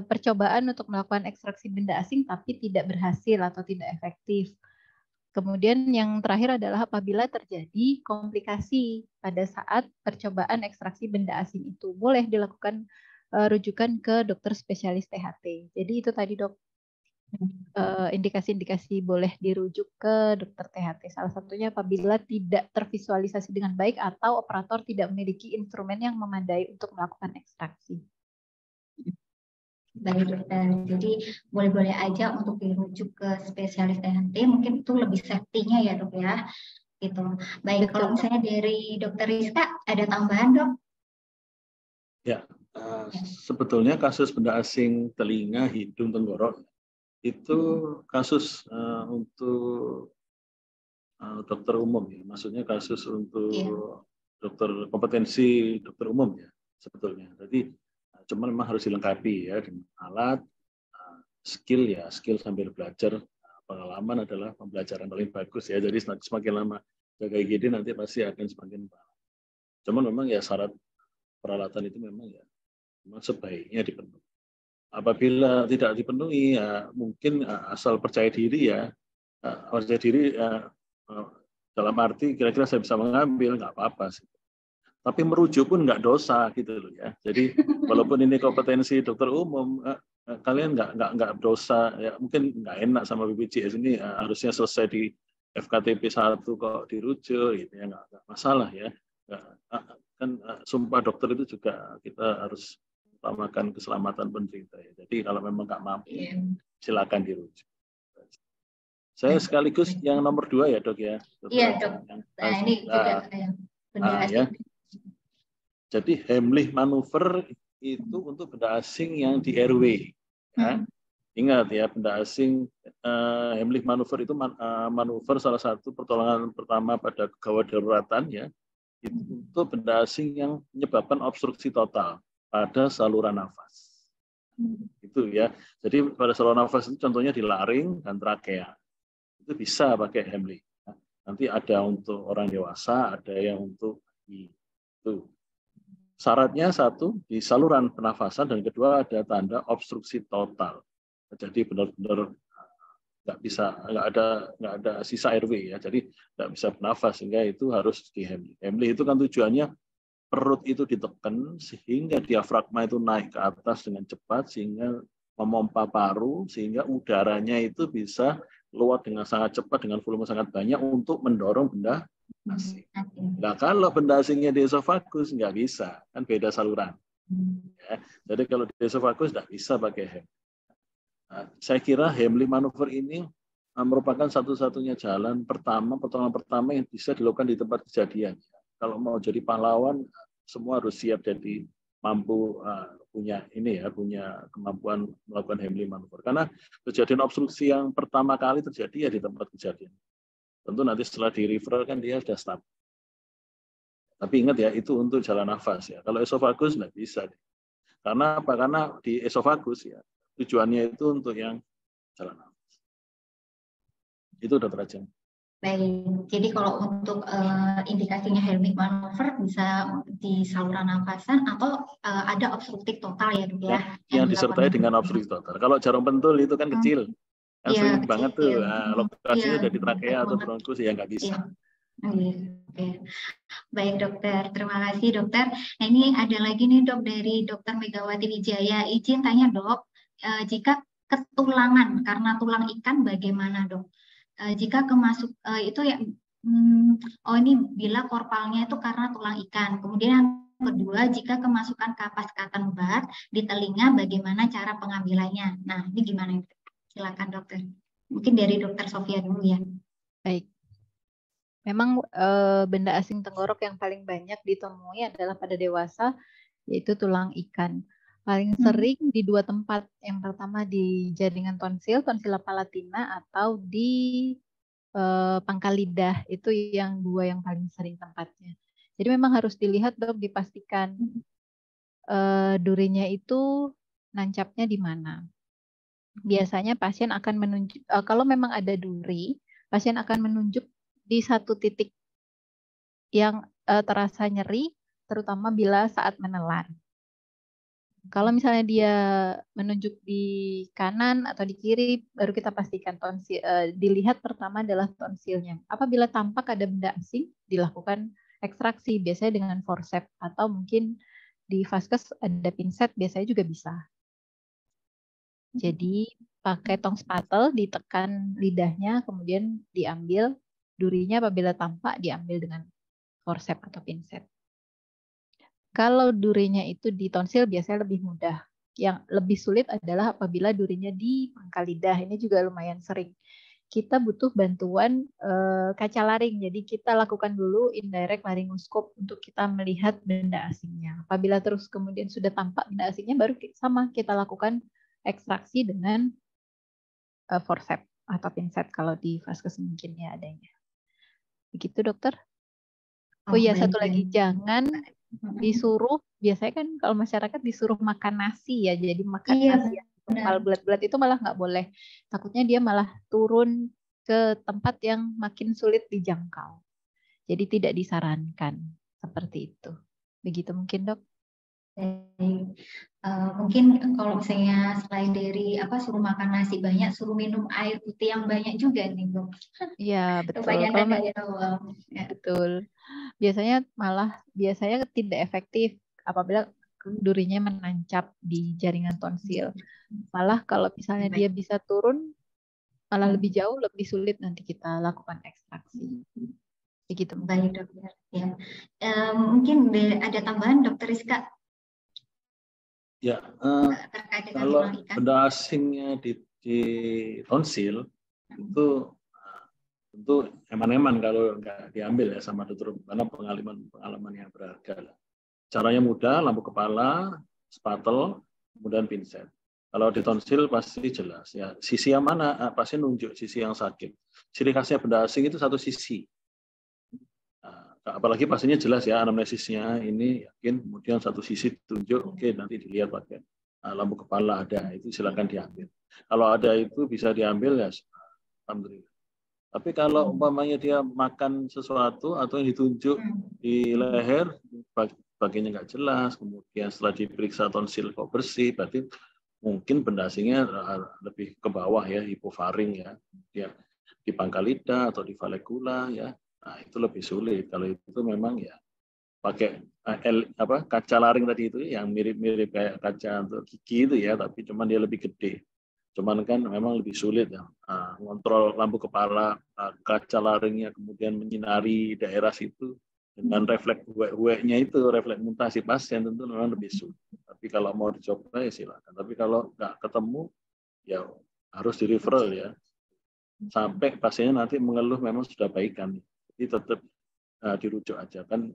percobaan untuk melakukan ekstraksi benda asing tapi tidak berhasil atau tidak efektif. Kemudian yang terakhir adalah apabila terjadi komplikasi pada saat percobaan ekstraksi benda asing itu. Boleh dilakukan rujukan ke dokter spesialis THT. Jadi itu tadi dok, indikasi-indikasi boleh dirujuk ke dokter THT. Salah satunya apabila tidak tervisualisasi dengan baik atau operator tidak memiliki instrumen yang memadai untuk melakukan ekstraksi. Baik dokter, jadi boleh-boleh aja untuk dirujuk ke spesialis THT, mungkin itu lebih safety-nya ya dok ya. Gitu. Baik, betul. Kalau misalnya dari dokter Rizka ada tambahan dok? Ya, sebetulnya kasus benda asing telinga, hidung, tenggorok itu kasus untuk dokter umum ya, maksudnya kasus untuk dokter kompetensi dokter umum ya sebetulnya. Jadi cuma memang harus dilengkapi ya dengan alat, skill ya, skill sambil belajar. Pengalaman adalah pembelajaran paling bagus ya. Jadi semakin lama jaga IGD nanti pasti akan semakin baik. Cuman memang ya syarat peralatan itu memang ya memang sebaiknya dipenuhi. Apabila tidak dipenuhi ya mungkin asal percaya diri ya, percaya diri dalam arti kira-kira saya bisa mengambil nggak apa-apa sih. Tapi merujuk pun nggak dosa gitu loh ya. Jadi walaupun ini kompetensi dokter umum, kalian nggak dosa ya. Mungkin nggak enak sama BPJS ini harusnya selesai di FKTP 1 kok dirujuk gitu ya, nggak masalah ya. Kan sumpah dokter itu juga kita harus utamakan keselamatan penderita ya. Jadi kalau memang nggak mampu silakan dirujuk. Saya sekaligus yang nomor 2 ya dok ya. Iya dok. Nah ini juga benda asing. Ya. Jadi Heimlich manuver itu untuk benda asing yang di RW. Ya. Ingat ya, benda asing Heimlich manuver itu manuver salah satu pertolongan pertama pada gawat daruratan ya. Itu untuk benda asing yang menyebabkan obstruksi total pada saluran nafas. Itu ya. Jadi pada saluran nafas itu contohnya di laring dan trakea. Itu bisa pakai Heimlich. Nanti ada untuk orang dewasa, ada yang untuk itu. Syaratnya 1 di saluran pernafasan dan kedua ada tanda obstruksi total. Jadi benar-benar nggak ada sisa airway ya. Jadi nggak bisa bernafas sehingga itu harus di Heimlich. Heimlich itu kan tujuannya perut itu ditekan sehingga diafragma itu naik ke atas dengan cepat sehingga memompa paru sehingga udaranya itu bisa keluar dengan sangat cepat dengan volume sangat banyak untuk mendorong benda asing. Nah kalau benda asingnya di esofagus nggak bisa, kan beda saluran. Ya, jadi kalau di esofagus nggak bisa pakai Heimlich. Nah, saya kira Heimlich manuver ini merupakan satu-satunya jalan pertolongan pertama yang bisa dilakukan di tempat kejadian. Kalau mau jadi pahlawan, semua harus siap jadi mampu punya kemampuan melakukan Heimlich manuver. Karena kejadian obstruksi yang pertama kali terjadi ya di tempat kejadian. Tentu nanti setelah di refer kan dia sudah stabil. Tapi ingat ya, itu untuk jalan nafas ya. Kalau esofagus nggak bisa. Karena apa? Karena di esofagus ya, tujuannya itu untuk yang jalan nafas. Itu dokter Ajeng. Baik, jadi kalau untuk indikasinya Heimlich manuver bisa di saluran nafasan atau ada obstruktif total ya dok ya? Yang disertai dengan obstruktif total. Kalau jarum pentul itu kan kecil. Kan Iya, sering banget tuh, iya. lokasinya Iya, udah di trakea atau banget. bronkus ya nggak bisa. Iya. Oke. Baik dokter, terima kasih dokter. Nah ini ada lagi nih dok dari dokter Megawati Wijaya. Izin tanya dok, jika ketulangan karena tulang ikan bagaimana dok? Jika kemasuk itu ya, oh ini bila korpalnya itu karena tulang ikan. Kemudian yang kedua, jika kemasukan kapas cotton bud di telinga, bagaimana cara pengambilannya? Nah ini gimana? Silakan dokter. Mungkin dari dokter Sofia dulu ya. Baik. Memang benda asing tenggorok yang paling banyak ditemui adalah pada dewasa, yaitu tulang ikan. Paling sering di dua tempat. Yang pertama di jaringan tonsil palatina, atau di pangkal lidah. Itu yang dua yang paling sering tempatnya. Jadi memang harus dilihat dok, dipastikan durinya itu nancapnya di mana. Biasanya pasien akan menunjuk, kalau memang ada duri, pasien akan menunjuk di satu titik yang terasa nyeri, terutama bila saat menelan. Kalau misalnya dia menunjuk di kanan atau di kiri, baru kita pastikan tonsil. Dilihat pertama adalah tonsilnya. Apabila tampak ada benda asing, dilakukan ekstraksi, biasanya dengan forceps, atau mungkin di vaskes ada pinset, biasanya juga bisa. Jadi pakai tong spatel, ditekan lidahnya, kemudian diambil durinya. Apabila tampak, diambil dengan forceps atau pinset. Kalau durinya itu di tonsil biasanya lebih mudah. Yang lebih sulit adalah apabila durinya di pangkal lidah. Ini juga lumayan sering. Kita butuh bantuan kaca laring. Jadi kita lakukan dulu indirect laryngoscope untuk kita melihat benda asingnya. Apabila terus kemudian sudah tampak benda asingnya, baru sama kita lakukan ekstraksi dengan forceps atau pinset kalau di vaskes mungkin ya adanya. Begitu dokter. Oh iya, satu lagi, jangan disuruh, biasanya kan kalau masyarakat disuruh makan nasi ya, jadi makan nasi yang kepal bulat-bulat itu malah nggak boleh. Takutnya dia malah turun ke tempat yang makin sulit dijangkau. Jadi tidak disarankan seperti itu. Begitu mungkin dok. Mungkin kalau misalnya selain dari suruh makan nasi banyak, suruh minum air putih yang banyak juga nih dok. Iya betul. Kebanyakan dari awal. Ya. Betul. Biasanya tidak efektif apabila durinya menancap di jaringan tonsil. Malah kalau misalnya dia bisa turun, malah lebih jauh, lebih sulit nanti kita lakukan ekstraksi. Begitu. Baik dokter. Ya. Mungkin ada tambahan dokter Rizka? Ya, kalau benda asingnya di tonsil itu tentu eman-eman kalau nggak diambil ya sama dokter, karena pengalaman yang berharga. Caranya mudah, lampu kepala, spatel, kemudian pinset. Kalau di tonsil pasti jelas ya, sisi yang mana pasien nunjuk sisi yang sakit. Ciri khasnya benda asing itu satu sisi. Apalagi pasiennya jelas ya anamnesisnya ini yakin, kemudian satu sisi tunjuk, oke, nanti dilihat pakai lampu kepala ada, itu silakan diambil. Kalau ada itu bisa diambil ya, alhamdulillah. Tapi kalau umpamanya dia makan sesuatu atau yang ditunjuk di leher, bagiannya nggak jelas, kemudian setelah diperiksa tonsil kok bersih, berarti mungkin benda asingnya lebih ke bawah ya, hipofaring ya, dia di pangkal lidah atau di valegula ya. Nah, itu lebih sulit. Kalau itu memang ya pakai kaca laring tadi itu yang mirip-mirip kayak kaca untuk gigi itu ya, tapi cuman dia lebih gede. Cuman kan memang lebih sulit ya. Ngontrol lampu kepala, kaca laringnya kemudian menyinari daerah situ dengan refleks hueknya itu, refleks mutasi pasien tentu memang lebih sulit. Tapi kalau mau dicoba ya silakan. Tapi kalau nggak ketemu ya harus di referral ya. Sampai pasiennya nanti mengeluh memang sudah baikan. Jadi tetap dirujuk aja kan,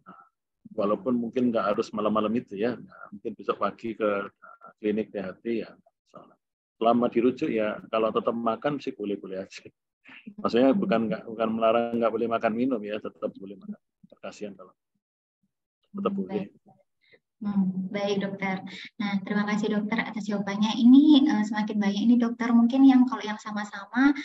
walaupun mungkin nggak harus malam-malam itu ya, mungkin besok pagi ke klinik THT ya. Selama dirujuk ya, kalau tetap makan sih boleh-boleh aja. Maksudnya bukan melarang nggak boleh makan minum ya, tetap boleh makan. Kasihan kalau tetap boleh. Baik dokter. Nah terima kasih dokter atas jawabannya. Ini semakin banyak ini dokter, mungkin kalau yang sama-sama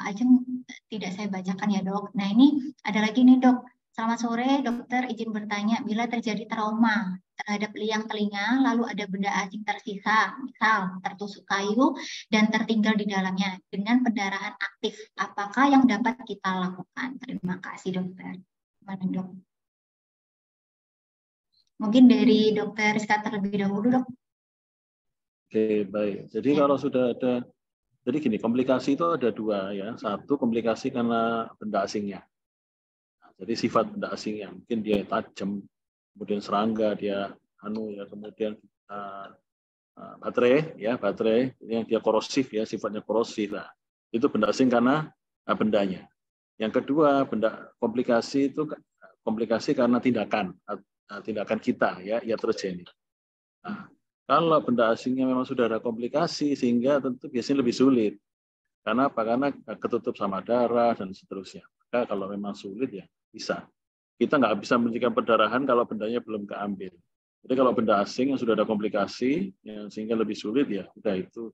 Ajeng tidak saya bacakan ya dok. Nah ini ada lagi nih dok, Selamat sore, dokter. Izin bertanya, bila terjadi trauma terhadap liang telinga, lalu ada benda asing tersisa, misal tertusuk kayu dan tertinggal di dalamnya dengan pendarahan aktif, apakah yang dapat kita lakukan? Terima kasih, dokter. Mana, dok? Mungkin dari dokter Rizka terlebih dahulu, dok. Oke, baik. Jadi kalau sudah ada, jadi gini, komplikasi itu ada dua ya. Satu, komplikasi karena benda asingnya. Jadi sifat benda asingnya, mungkin dia tajam, kemudian serangga, dia kemudian baterai yang dia korosif ya, sifatnya korosif. Nah, itu benda asing karena bendanya. Yang kedua, komplikasi itu komplikasi karena tindakan kita ya, iatrogenic. Nah, kalau benda asingnya memang sudah ada komplikasi, sehingga tentu biasanya lebih sulit. Karena apa? Karena ketutup sama darah dan seterusnya. Maka kalau memang sulit ya bisa. Kita nggak bisa menghentikan perdarahan kalau bendanya belum keambil. Jadi kalau benda asing yang sudah ada komplikasi, yang sehingga lebih sulit ya, udah itu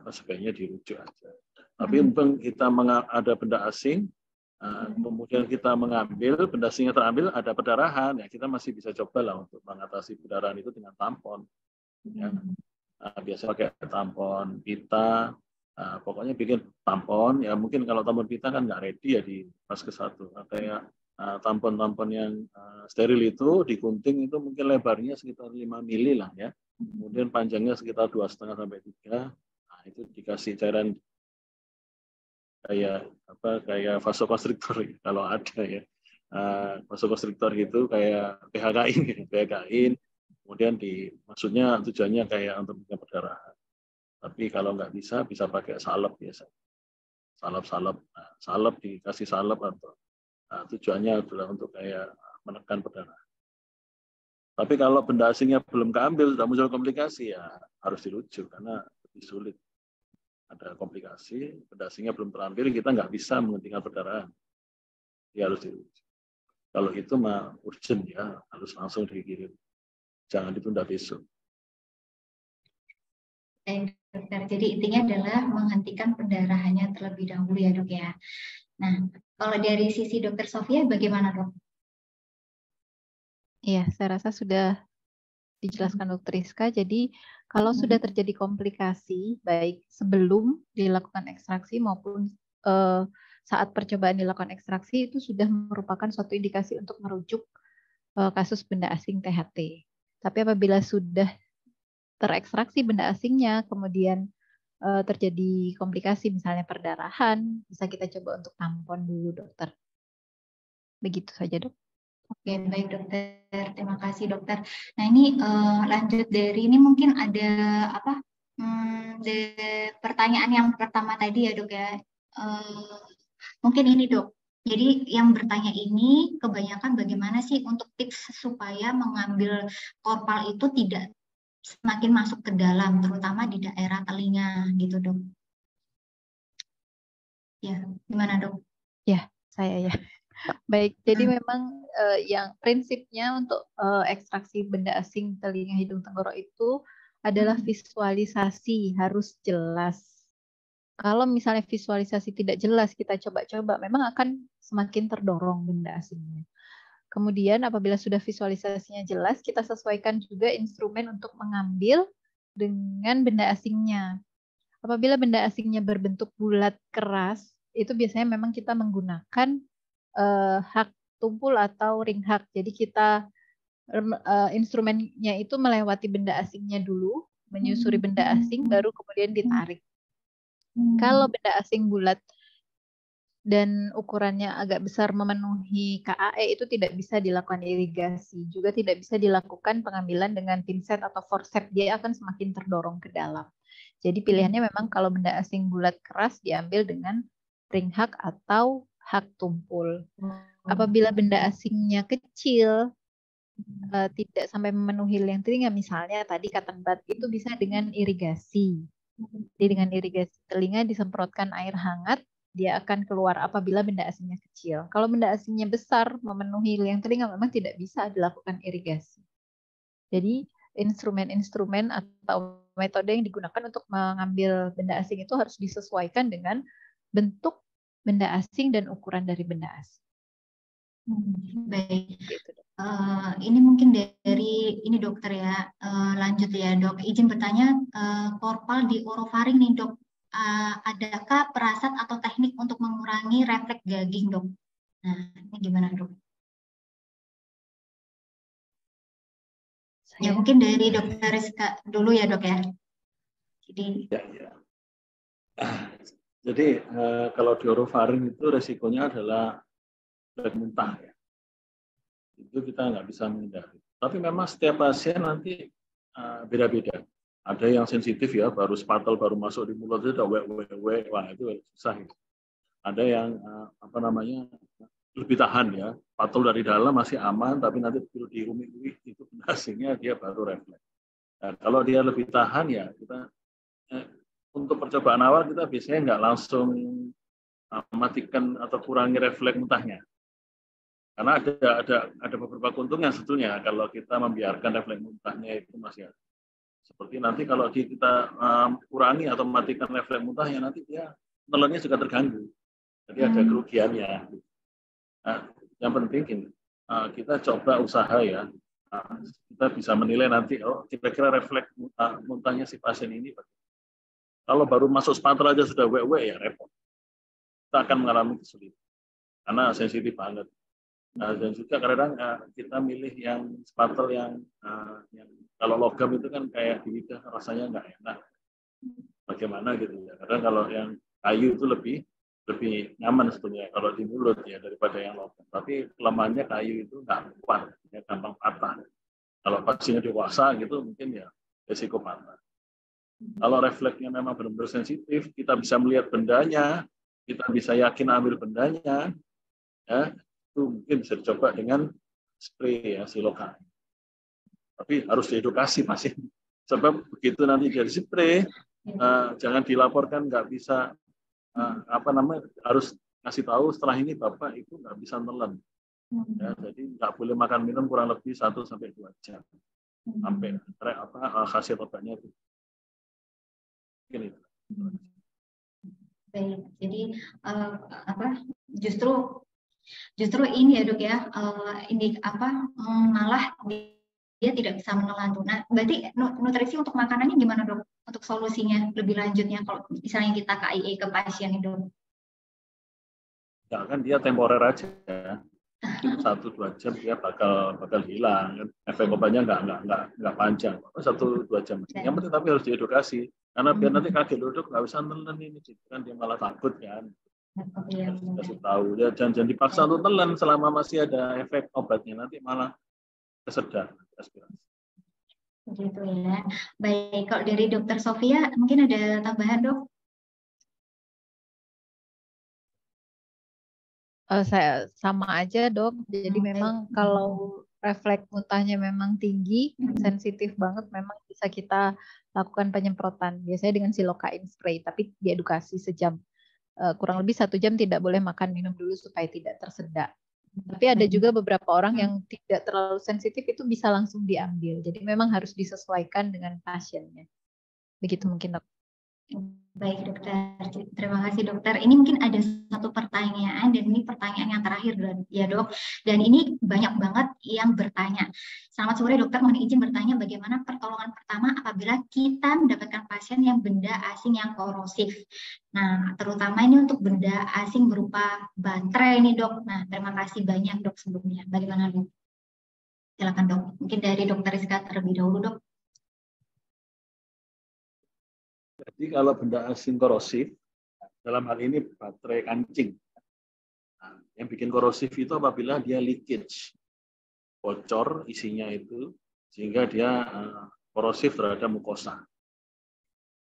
sebaiknya dirujuk aja. Tapi mumpung kita ada benda asing, kemudian kita mengambil, benda asingnya terambil, ada perdarahan, ya kita masih bisa coba lah untuk mengatasi perdarahan itu dengan tampon. Ya. Biasa pakai tampon pita, pokoknya bikin tampon, ya mungkin kalau tampon pita kan nggak ready ya di Vaskes 1. Kayak tampon-tampon yang steril itu digunting itu mungkin lebarnya sekitar 5 mili lah ya. Kemudian panjangnya sekitar 2,5 sampai 3. Nah, itu dikasih cairan kayak vasokonstriktor kalau ada ya. Vasokonstriktor itu kayak PHK-in, kemudian maksudnya tujuannya kayak untuk menjaga perdarahan. Tapi kalau nggak bisa pakai salep biasa. Salep dikasih salep atau tujuannya adalah untuk kayak menekan perdarahan. Tapi kalau benda asingnya belum keambil, sudah muncul komplikasi ya harus dirujuk karena lebih sulit. Ada komplikasi, benda asingnya belum terambil, kita nggak bisa menghentikan perdarahan. Ya harus dirujuk. Kalau itu mah urgent ya, harus langsung dikirim. Jangan ditunda besok. Dokter, jadi intinya adalah menghentikan perdarahannya terlebih dahulu ya, dok ya. Nah, kalau dari sisi dokter Sofia bagaimana, dok? Iya, saya rasa sudah dijelaskan dokter Rizka. Jadi kalau sudah terjadi komplikasi, baik sebelum dilakukan ekstraksi maupun saat percobaan dilakukan ekstraksi, itu sudah merupakan suatu indikasi untuk merujuk kasus benda asing THT. Tapi apabila sudah terekstraksi benda asingnya, kemudian terjadi komplikasi, misalnya perdarahan, bisa kita coba untuk tampon dulu, dokter. Begitu saja, dok. Oke, baik dokter. Terima kasih dokter. Nah ini lanjut dari ini mungkin ada pertanyaan yang pertama tadi ya, dok ya. Mungkin ini, dok. Jadi yang bertanya ini kebanyakan bagaimana sih untuk tips supaya mengambil korpal itu tidak semakin masuk ke dalam, terutama di daerah telinga gitu, dok. Ya, gimana, dok? Ya, saya ya. Baik, jadi memang yang prinsipnya untuk ekstraksi benda asing telinga, hidung, tenggorok itu adalah visualisasi, harus jelas. Kalau misalnya visualisasi tidak jelas, kita coba-coba, memang akan semakin terdorong benda asingnya. Kemudian apabila sudah visualisasinya jelas, kita sesuaikan juga instrumen untuk mengambil dengan benda asingnya. Apabila benda asingnya berbentuk bulat keras, itu biasanya memang kita menggunakan hak tumpul atau ring hak. Jadi kita instrumennya itu melewati benda asingnya dulu, menyusuri benda asing, baru kemudian ditarik. Kalau benda asing bulat dan ukurannya agak besar memenuhi KAE, itu tidak bisa dilakukan irigasi. Juga tidak bisa dilakukan pengambilan dengan pinset atau forceps, dia akan semakin terdorong ke dalam. Jadi pilihannya memang kalau benda asing bulat keras diambil dengan ring hak atau hak tumpul. Apabila benda asingnya kecil, tidak sampai memenuhi liang telinga, misalnya tadi cotton bud, itu bisa dengan irigasi. Jadi dengan irigasi telinga disemprotkan air hangat, dia akan keluar apabila benda asingnya kecil. Kalau benda asingnya besar, memenuhi liang telinga, memang tidak bisa dilakukan irigasi. Jadi instrumen-instrumen atau metode yang digunakan untuk mengambil benda asing itu harus disesuaikan dengan bentuk benda asing dan ukuran dari benda asing. Baik. Gitu, Dok. Ini mungkin dari ini dokter ya, lanjut ya dok. Izin bertanya, korpal di orofaring nih dok, adakah perasat atau teknik untuk mengurangi refleks gagging dok? Nah, ini gimana dok? Ya mungkin dari dokter Rizka dulu ya dok ya. Jadi. Jadi kalau di orofaring itu resikonya adalah refleks muntah ya. Itu kita nggak bisa menghindari. Tapi memang setiap pasien nanti beda-beda. Ada yang sensitif ya, baru spatel baru masuk di mulut itu udah wek, wah itu susah. Ada yang lebih tahan ya, spatel dari dalam masih aman, tapi nanti begitu diumik-umik itu asingnya dia baru refleks. Nah, kalau dia lebih tahan ya kita untuk percobaan awal kita biasanya nggak langsung matikan atau kurangi refleks muntahnya. Karena ada beberapa keuntungan sebetulnya kalau kita membiarkan refleks muntahnya itu masih ada. Seperti nanti kalau kita kurangi atau matikan refleks muntahnya, nanti dia nelennya juga terganggu. Jadi ada kerugiannya. Nah, yang penting kita coba usaha ya. Kita bisa menilai nanti, oh kira-kira refleks muntahnya si pasien ini. Kalau baru masuk spatel aja sudah wek ya repot. Kita akan mengalami kesulitan. Karena sensitif banget. Nah, dan juga kadang kita milih yang spatel yang kalau logam itu kan kayak di lidah rasanya nggak enak. Bagaimana gitu ya. Kadang kalau yang kayu itu lebih nyaman sebetulnya kalau di mulut ya daripada yang logam. Tapi kelemahannya kayu itu nggak kuat, ya, gampang patah. Kalau pasiennya dewasa gitu mungkin ya risiko patah. Kalau refleksnya memang benar-benar sensitif, kita bisa melihat bendanya, kita bisa yakin ambil bendanya, ya. Itu mungkin bisa dicoba dengan spray ya silokain. Tapi harus diedukasi pasien. Sebab begitu nanti dia spray, jangan dilaporkan nggak bisa harus ngasih tahu setelah ini Bapak itu nggak bisa nelen. Ya, jadi nggak boleh makan minum kurang lebih 1 sampai 2 jam sampai khasiat obatnya itu. Mungkin itu. Baik, jadi justru ini ya dok ya, malah dia tidak bisa menelan. Nah, berarti nutrisi untuk makanannya gimana dok? Untuk solusinya lebih lanjutnya kalau misalnya kita KIE ke pasien itu? Ya kan dia temporer aja, mungkin 1-2 jam dia bakal hilang. Efek obatnya nggak panjang, 1-2 jam. Yang penting tapi harus diedukasi, karena biar nanti kaget duduk nggak usah nelen ini, kan dia malah takut kan. Kasih tahu ya, jangan dipaksa untuk telan selama masih ada efek obatnya, nanti malah kesedar aspirasi. Begitu ya. Baik, kalau dari Dokter Sofia mungkin ada tambahan dok? Saya sama aja dok. Jadi memang kalau refleks muntahnya memang tinggi, sensitif banget, memang bisa kita lakukan penyemprotan. Biasanya dengan silokain spray, tapi diedukasi sejam. Kurang lebih 1 jam tidak boleh makan minum dulu supaya tidak tersedak. Tapi ada juga beberapa orang yang tidak terlalu sensitif itu bisa langsung diambil. Jadi memang harus disesuaikan dengan pasiennya. Begitu mungkin dok. Baik dokter, terima kasih dokter. Ini mungkin ada satu pertanyaan dan ini pertanyaan yang terakhir ya dok. Dan ini banyak banget yang bertanya. Selamat sore dokter, mohon izin bertanya bagaimana pertolongan pertama apabila kita mendapatkan pasien yang benda asing yang korosif. Nah, terutama ini untuk benda asing berupa baterai ini dok. Nah, terima kasih banyak dok sebelumnya. Bagaimana dok? Silakan dok. Mungkin dari dokter Rizka terlebih dahulu dok. Jadi kalau benda asing korosif, dalam hal ini baterai kancing. Nah, yang bikin korosif itu apabila dia leakage, bocor isinya itu, sehingga dia korosif terhadap mukosa.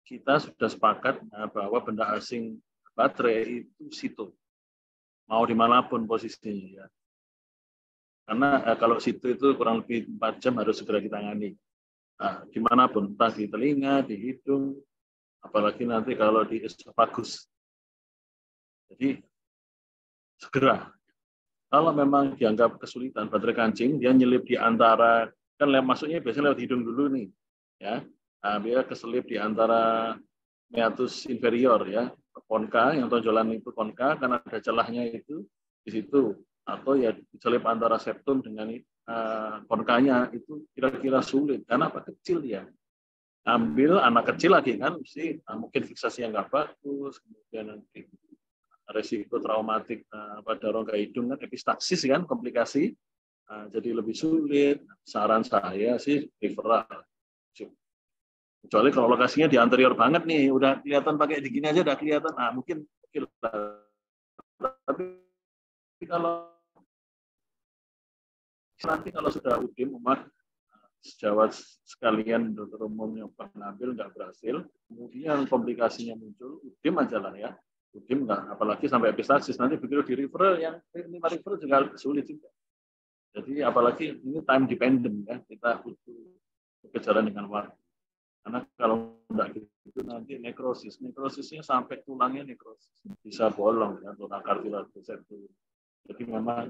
Kita sudah sepakat bahwa benda asing baterai itu situ, mau dimanapun posisinya. Ya. Karena kalau situ itu kurang lebih 4 jam harus segera ditangani. Nah, dimanapun, entah di telinga, di hidung, apalagi nanti kalau di esofagus. Jadi segera. Kalau memang dianggap kesulitan baterai kancing, dia nyelip di antara, kan masuknya biasanya lewat hidung dulu nih, ya. Nah, dia keselip di antara meatus inferior ya, konka, yang tonjolan itu konka, karena ada celahnya itu di situ. atau ya diselip antara septum dengan korkanya, itu kira-kira sulit karena apa, kecil ya. Ambil anak kecil lagi kan, mesti mungkin fiksasinya nggak bagus, kemudian nanti resiko traumatik pada rongga hidung kan, epistaksis kan, komplikasi, jadi lebih sulit. Saran saya sih referral. Kecuali kalau lokasinya di anterior banget nih, udah kelihatan pakai di gini aja udah kelihatan, mungkin tapi kalau nanti kalau sudah UDIM umat sejawat sekalian dokter umumnya pengambil nggak berhasil, kemudian komplikasinya muncul, UDIM aja lah ya, UDIM nggak, apalagi sampai epistaksis, nanti begitu di referral yang 5 referral juga sulit juga. Jadi apalagi ini time dependent ya, kita butuh kejaran dengan waktu. Karena kalau enggak gitu nanti nekrosisnya sampai tulangnya nekrosis, bisa bolong ya, tulang kartilagus itu. Jadi memang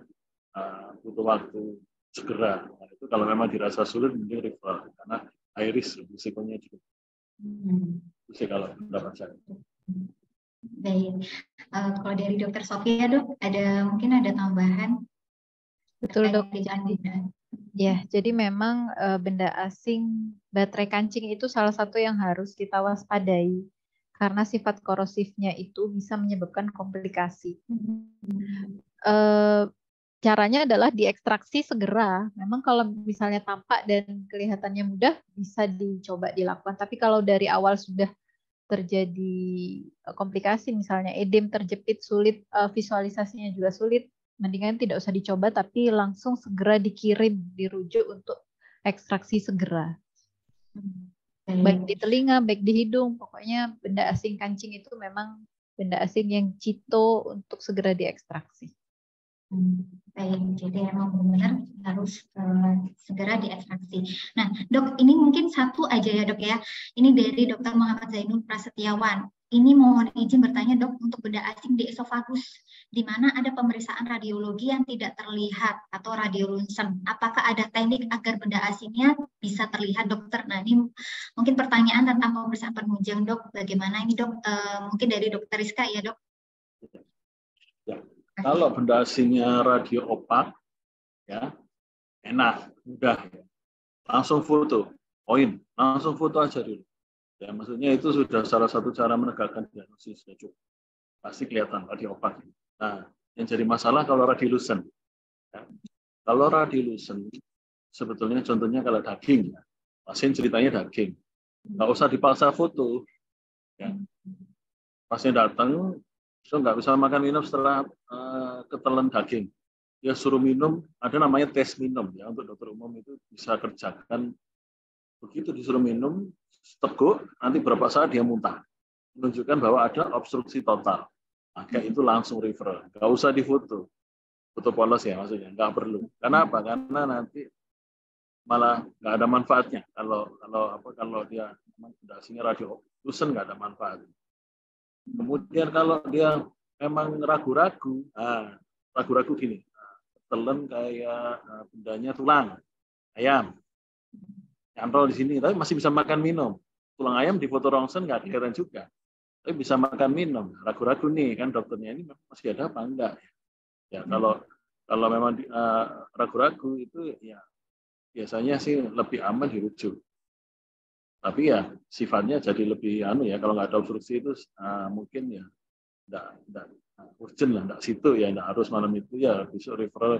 butuh waktu segera. Nah, itu kalau memang dirasa sulit mending referral karena high risk risikonya juga. Itu sih kalau pendapat saya. Baik, kalau dari Dokter Sofia dok, mungkin ada tambahan? Betul dok. Ya, jadi memang benda asing baterai kancing itu salah satu yang harus kita waspadai karena sifat korosifnya itu bisa menyebabkan komplikasi. Caranya adalah diekstraksi segera. Memang kalau misalnya tampak dan kelihatannya mudah bisa dicoba dilakukan. Tapi kalau dari awal sudah terjadi komplikasi, misalnya edem, terjepit, sulit, visualisasinya juga sulit, mendingan tidak usah dicoba, tapi langsung segera dirujuk untuk ekstraksi segera. Baik di telinga, baik di hidung, pokoknya benda asing kancing itu memang benda asing yang cito untuk segera diekstraksi. Baik, jadi emang benar harus segera diekstraksi. Nah, dok, ini mungkin satu aja ya dok ya. Ini dari Dr. Muhammad Zainul Prasetyawan. Ini mohon izin bertanya dok, untuk benda asing di esofagus, di mana ada pemeriksaan radiologi yang tidak terlihat atau radiolunsen. Apakah ada teknik agar benda asingnya bisa terlihat dokter? Nah, ini mungkin pertanyaan tentang pemeriksaan penunjang dok. Bagaimana ini dok? Mungkin dari Dokter Rizka ya dok. Ya. Kalau benda asingnya radio opak, ya enak, mudah, langsung foto, langsung foto aja dulu. Ya, maksudnya itu sudah salah satu cara menegakkan diagnosis, ya, cukup. Pasti kelihatan radio opak. Nah, yang jadi masalah kalau radiolucent. Ya. Kalau radiolucent, sebetulnya contohnya kalau daging, ya. Pasien ceritanya daging, nggak usah dipaksa foto. Ya. Pasien datang, so nggak bisa makan minum setelah ketelan daging. Ya suruh minum, ada namanya tes minum ya, untuk dokter umum itu bisa kerjakan. Begitu disuruh minum, teguk, nanti berapa saat dia muntah. Menunjukkan bahwa ada obstruksi total. Maka itu langsung referral. Nggak usah difoto. Foto polos ya maksudnya, nggak perlu. Kenapa? Karena nanti malah nggak ada manfaatnya. Kalau dia asingnya radiolucent nggak ada manfaat. Kemudian kalau dia memang ragu-ragu gini, telan kayak bendanya tulang ayam, nyantol di sini, tapi masih bisa makan minum. Tulang ayam di foto rongsen nggak kelihatan juga, tapi bisa makan minum. Ragu-ragu nih kan dokternya ini masih ada apa enggak? Ya kalau memang ragu-ragu itu ya biasanya sih lebih aman dirujuk. Tapi ya sifatnya jadi lebih kalau nggak ada obstruksi itu mungkin ya enggak urgent lah, enggak situ ya, enggak harus malam itu ya, besok referral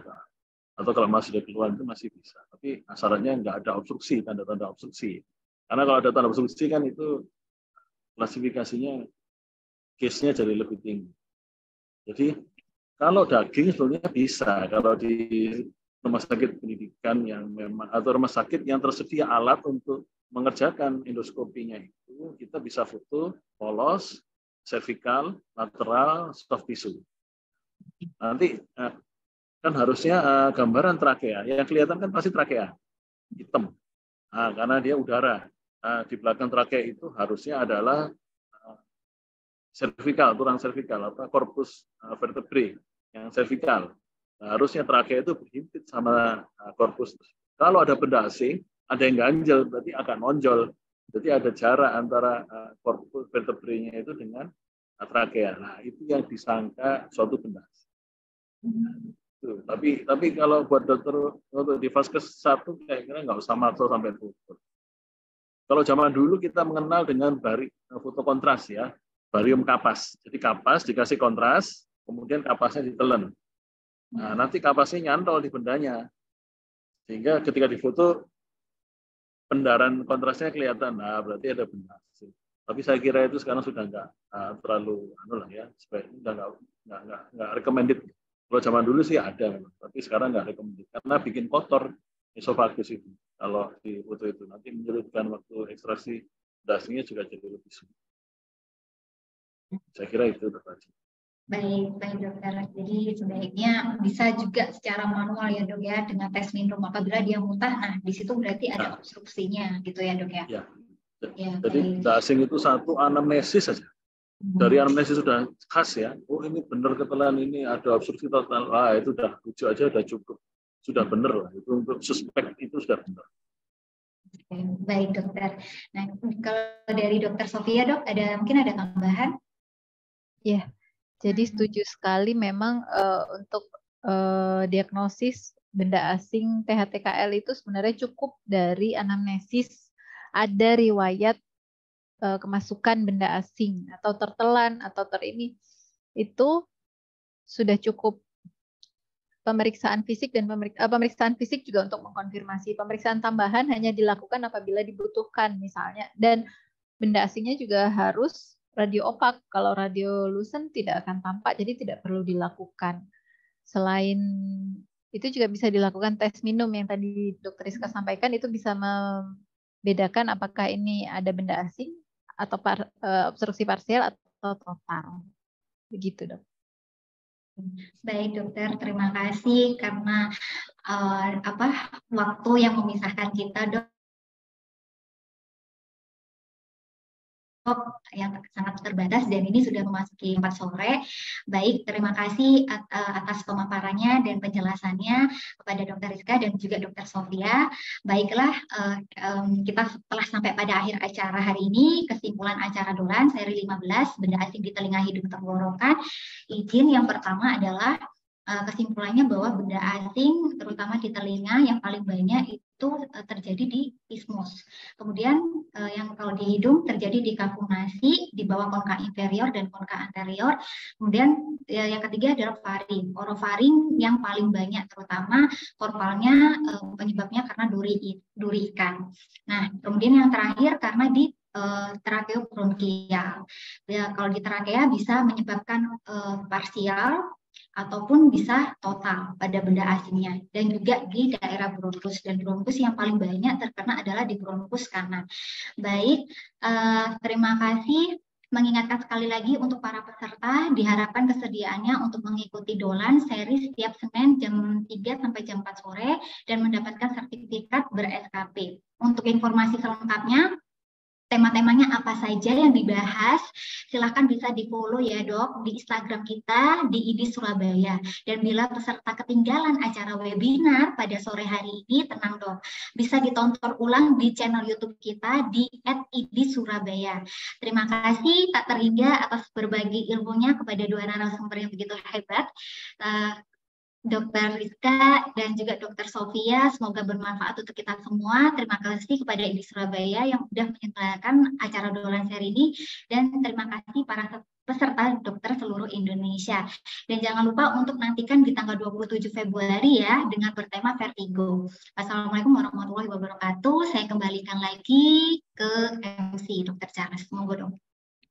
atau kalau masih ada keluhan itu masih bisa. Tapi syaratnya enggak ada obstruksi, tanda-tanda obstruksi. Karena kalau ada tanda obstruksi kan itu klasifikasinya case-nya jadi lebih tinggi. Jadi kalau daging sebetulnya bisa, kalau di rumah sakit pendidikan yang memang atau rumah sakit yang tersedia alat untuk mengerjakan endoskopinya itu, kita bisa foto polos, cervical, lateral, soft tissue. Nanti kan harusnya gambaran trakea, yang kelihatan kan pasti trakea, hitam. Karena dia udara. Di belakang trakea itu harusnya adalah cervical, tulang cervical atau corpus vertebrae yang cervical. Harusnya trakea itu berhimpit sama corpus. Kalau ada benda asing, ada yang ganjel, berarti akan nonjol. Jadi ada jarak antara corpus vertebrae-nya itu dengan trakea. Nah, itu yang disangka suatu benda asing. Tapi kalau buat dokter untuk di vaskes 1 kayaknya nggak usah maksa sampai foto. Kalau zaman dulu kita mengenal dengan foto kontras ya, barium kapas. Jadi kapas dikasih kontras, kemudian kapasnya ditelen. Nah, nanti kapasnya nyantol di bendanya. Sehingga ketika difoto pendaran kontrasnya kelihatan. Nah, berarti ada benda. Tapi saya kira itu sekarang sudah nggak terlalu ya, nggak recommended. Kalau zaman dulu sih ada, tapi sekarang nggak recommended karena bikin kotor esofagus itu. Kalau di foto itu nanti menyulitkan waktu ekstraksi dasinya juga jadi lebih sulit. Saya kira itu tadi. Baik dokter. Jadi sebaiknya bisa juga secara manual ya dok ya, dengan tes minum apabila dia muntah. Nah di situ berarti ada obstruksinya gitu ya dok ya. Ya, jadi dasing itu satu anamnesis saja. Dari anamnesis sudah khas ya. Oh ini benar ketelan, ini ada obstruksi total. Itu udah rujuk aja udah cukup. Sudah benar lah. Itu untuk suspek itu sudah benar. Baik dokter. Nah kalau dari dokter Sofia dok, mungkin ada tambahan? Ya, jadi setuju sekali memang untuk diagnosis benda asing THTKL itu sebenarnya cukup dari anamnesis. Ada riwayat kemasukan benda asing atau tertelan atau terini, itu sudah cukup. Pemeriksaan fisik dan pemeriksaan fisik juga untuk mengkonfirmasi. Pemeriksaan tambahan hanya dilakukan apabila dibutuhkan misalnya, dan benda asingnya juga harus radio opak. Kalau radiolucent tidak akan tampak, jadi tidak perlu dilakukan. Selain itu juga bisa dilakukan tes minum yang tadi Dr. Rizka sampaikan, itu bisa bedakan apakah ini ada benda asing atau obstruksi parsial atau total. Begitu, Dok. Baik, dokter. Terima kasih karena waktu yang memisahkan kita, dok. Yang sangat terbatas dan ini sudah memasuki 4 sore. Baik, terima kasih atas pemaparannya dan penjelasannya kepada Dr. Rizka dan juga Dr. Sofia. Baiklah, kita telah sampai pada akhir acara hari ini. Kesimpulan acara Dolan seri 15, benda asing di telinga hidung tenggorokan. Izin yang pertama adalah kesimpulannya bahwa benda asing terutama di telinga yang paling banyak itu terjadi di ismus. Kemudian yang kalau di hidung terjadi di kavunasi di bawah konka inferior dan konka anterior. Kemudian yang ketiga adalah faring. Orofaring yang paling banyak terutama korpalnya penyebabnya karena duri ikan. Nah, kemudian yang terakhir karena di trakeobronkial. Ya, kalau di trakea bisa menyebabkan parsial ataupun bisa total pada benda asingnya, dan juga di daerah bronkus, dan bronkus yang paling banyak terkena adalah di bronkus kanan. Baik, terima kasih. Mengingatkan sekali lagi untuk para peserta, diharapkan kesediaannya untuk mengikuti Dolan seri setiap Senin jam 3 sampai jam 4 sore dan mendapatkan sertifikat ber-SKP. Untuk informasi selengkapnya, tema-temanya apa saja yang dibahas, silahkan bisa di-follow ya dok di Instagram kita di IDIS Surabaya. Dan bila peserta ketinggalan acara webinar pada sore hari ini, tenang dok, bisa ditonton ulang di channel YouTube kita di @IDIS Surabaya. Terima kasih tak terhingga atas berbagi ilmunya kepada dua narasumber yang begitu hebat. Dr. Rizka dan juga Dr. Sofia, semoga bermanfaat untuk kita semua. Terima kasih kepada IDIS Surabaya yang sudah menyelenggarakan acara Dolan seri ini, dan terima kasih para peserta dokter seluruh Indonesia. Dan jangan lupa untuk nantikan di tanggal 27 Februari ya dengan bertema vertigo. Wassalamualaikum warahmatullahi wabarakatuh. Saya kembalikan lagi ke MC Dr. Charles. Semoga dong.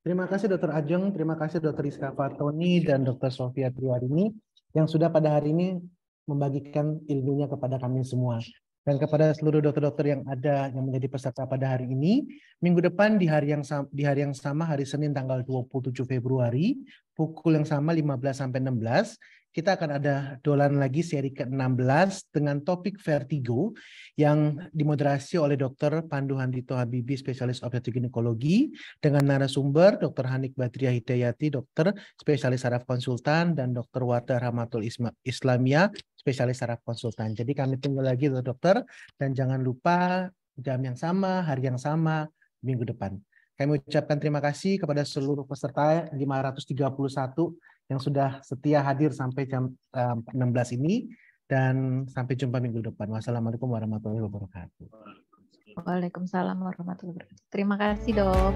Terima kasih Dr. Ajeng, terima kasih Dr. Rizka Fatoni dan Dr. Sofia Triwarini yang sudah pada hari ini membagikan ilmunya kepada kami semua. Dan kepada seluruh dokter-dokter yang ada yang menjadi peserta pada hari ini, minggu depan di hari yang sama, hari Senin tanggal 27 Februari, pukul yang sama 15 sampai 16, kita akan ada Dolan lagi seri ke-16 dengan topik vertigo yang dimoderasi oleh Dr. Pandu Handito Habibi, spesialis obstetrik ginekologi, dengan narasumber Dr. Hanik Badriah Hidayati, dokter spesialis saraf konsultan, dan Dr. Wardah Rahmatul Islamia, spesialis saraf konsultan. Jadi kami tunggu lagi dokter, dan jangan lupa jam yang sama, hari yang sama, minggu depan. Kami ucapkan terima kasih kepada seluruh peserta 531 yang sudah setia hadir sampai jam 16 ini, dan sampai jumpa minggu depan. Wassalamualaikum warahmatullahi wabarakatuh. Waalaikumsalam warahmatullahi wabarakatuh. Terima kasih, Dok.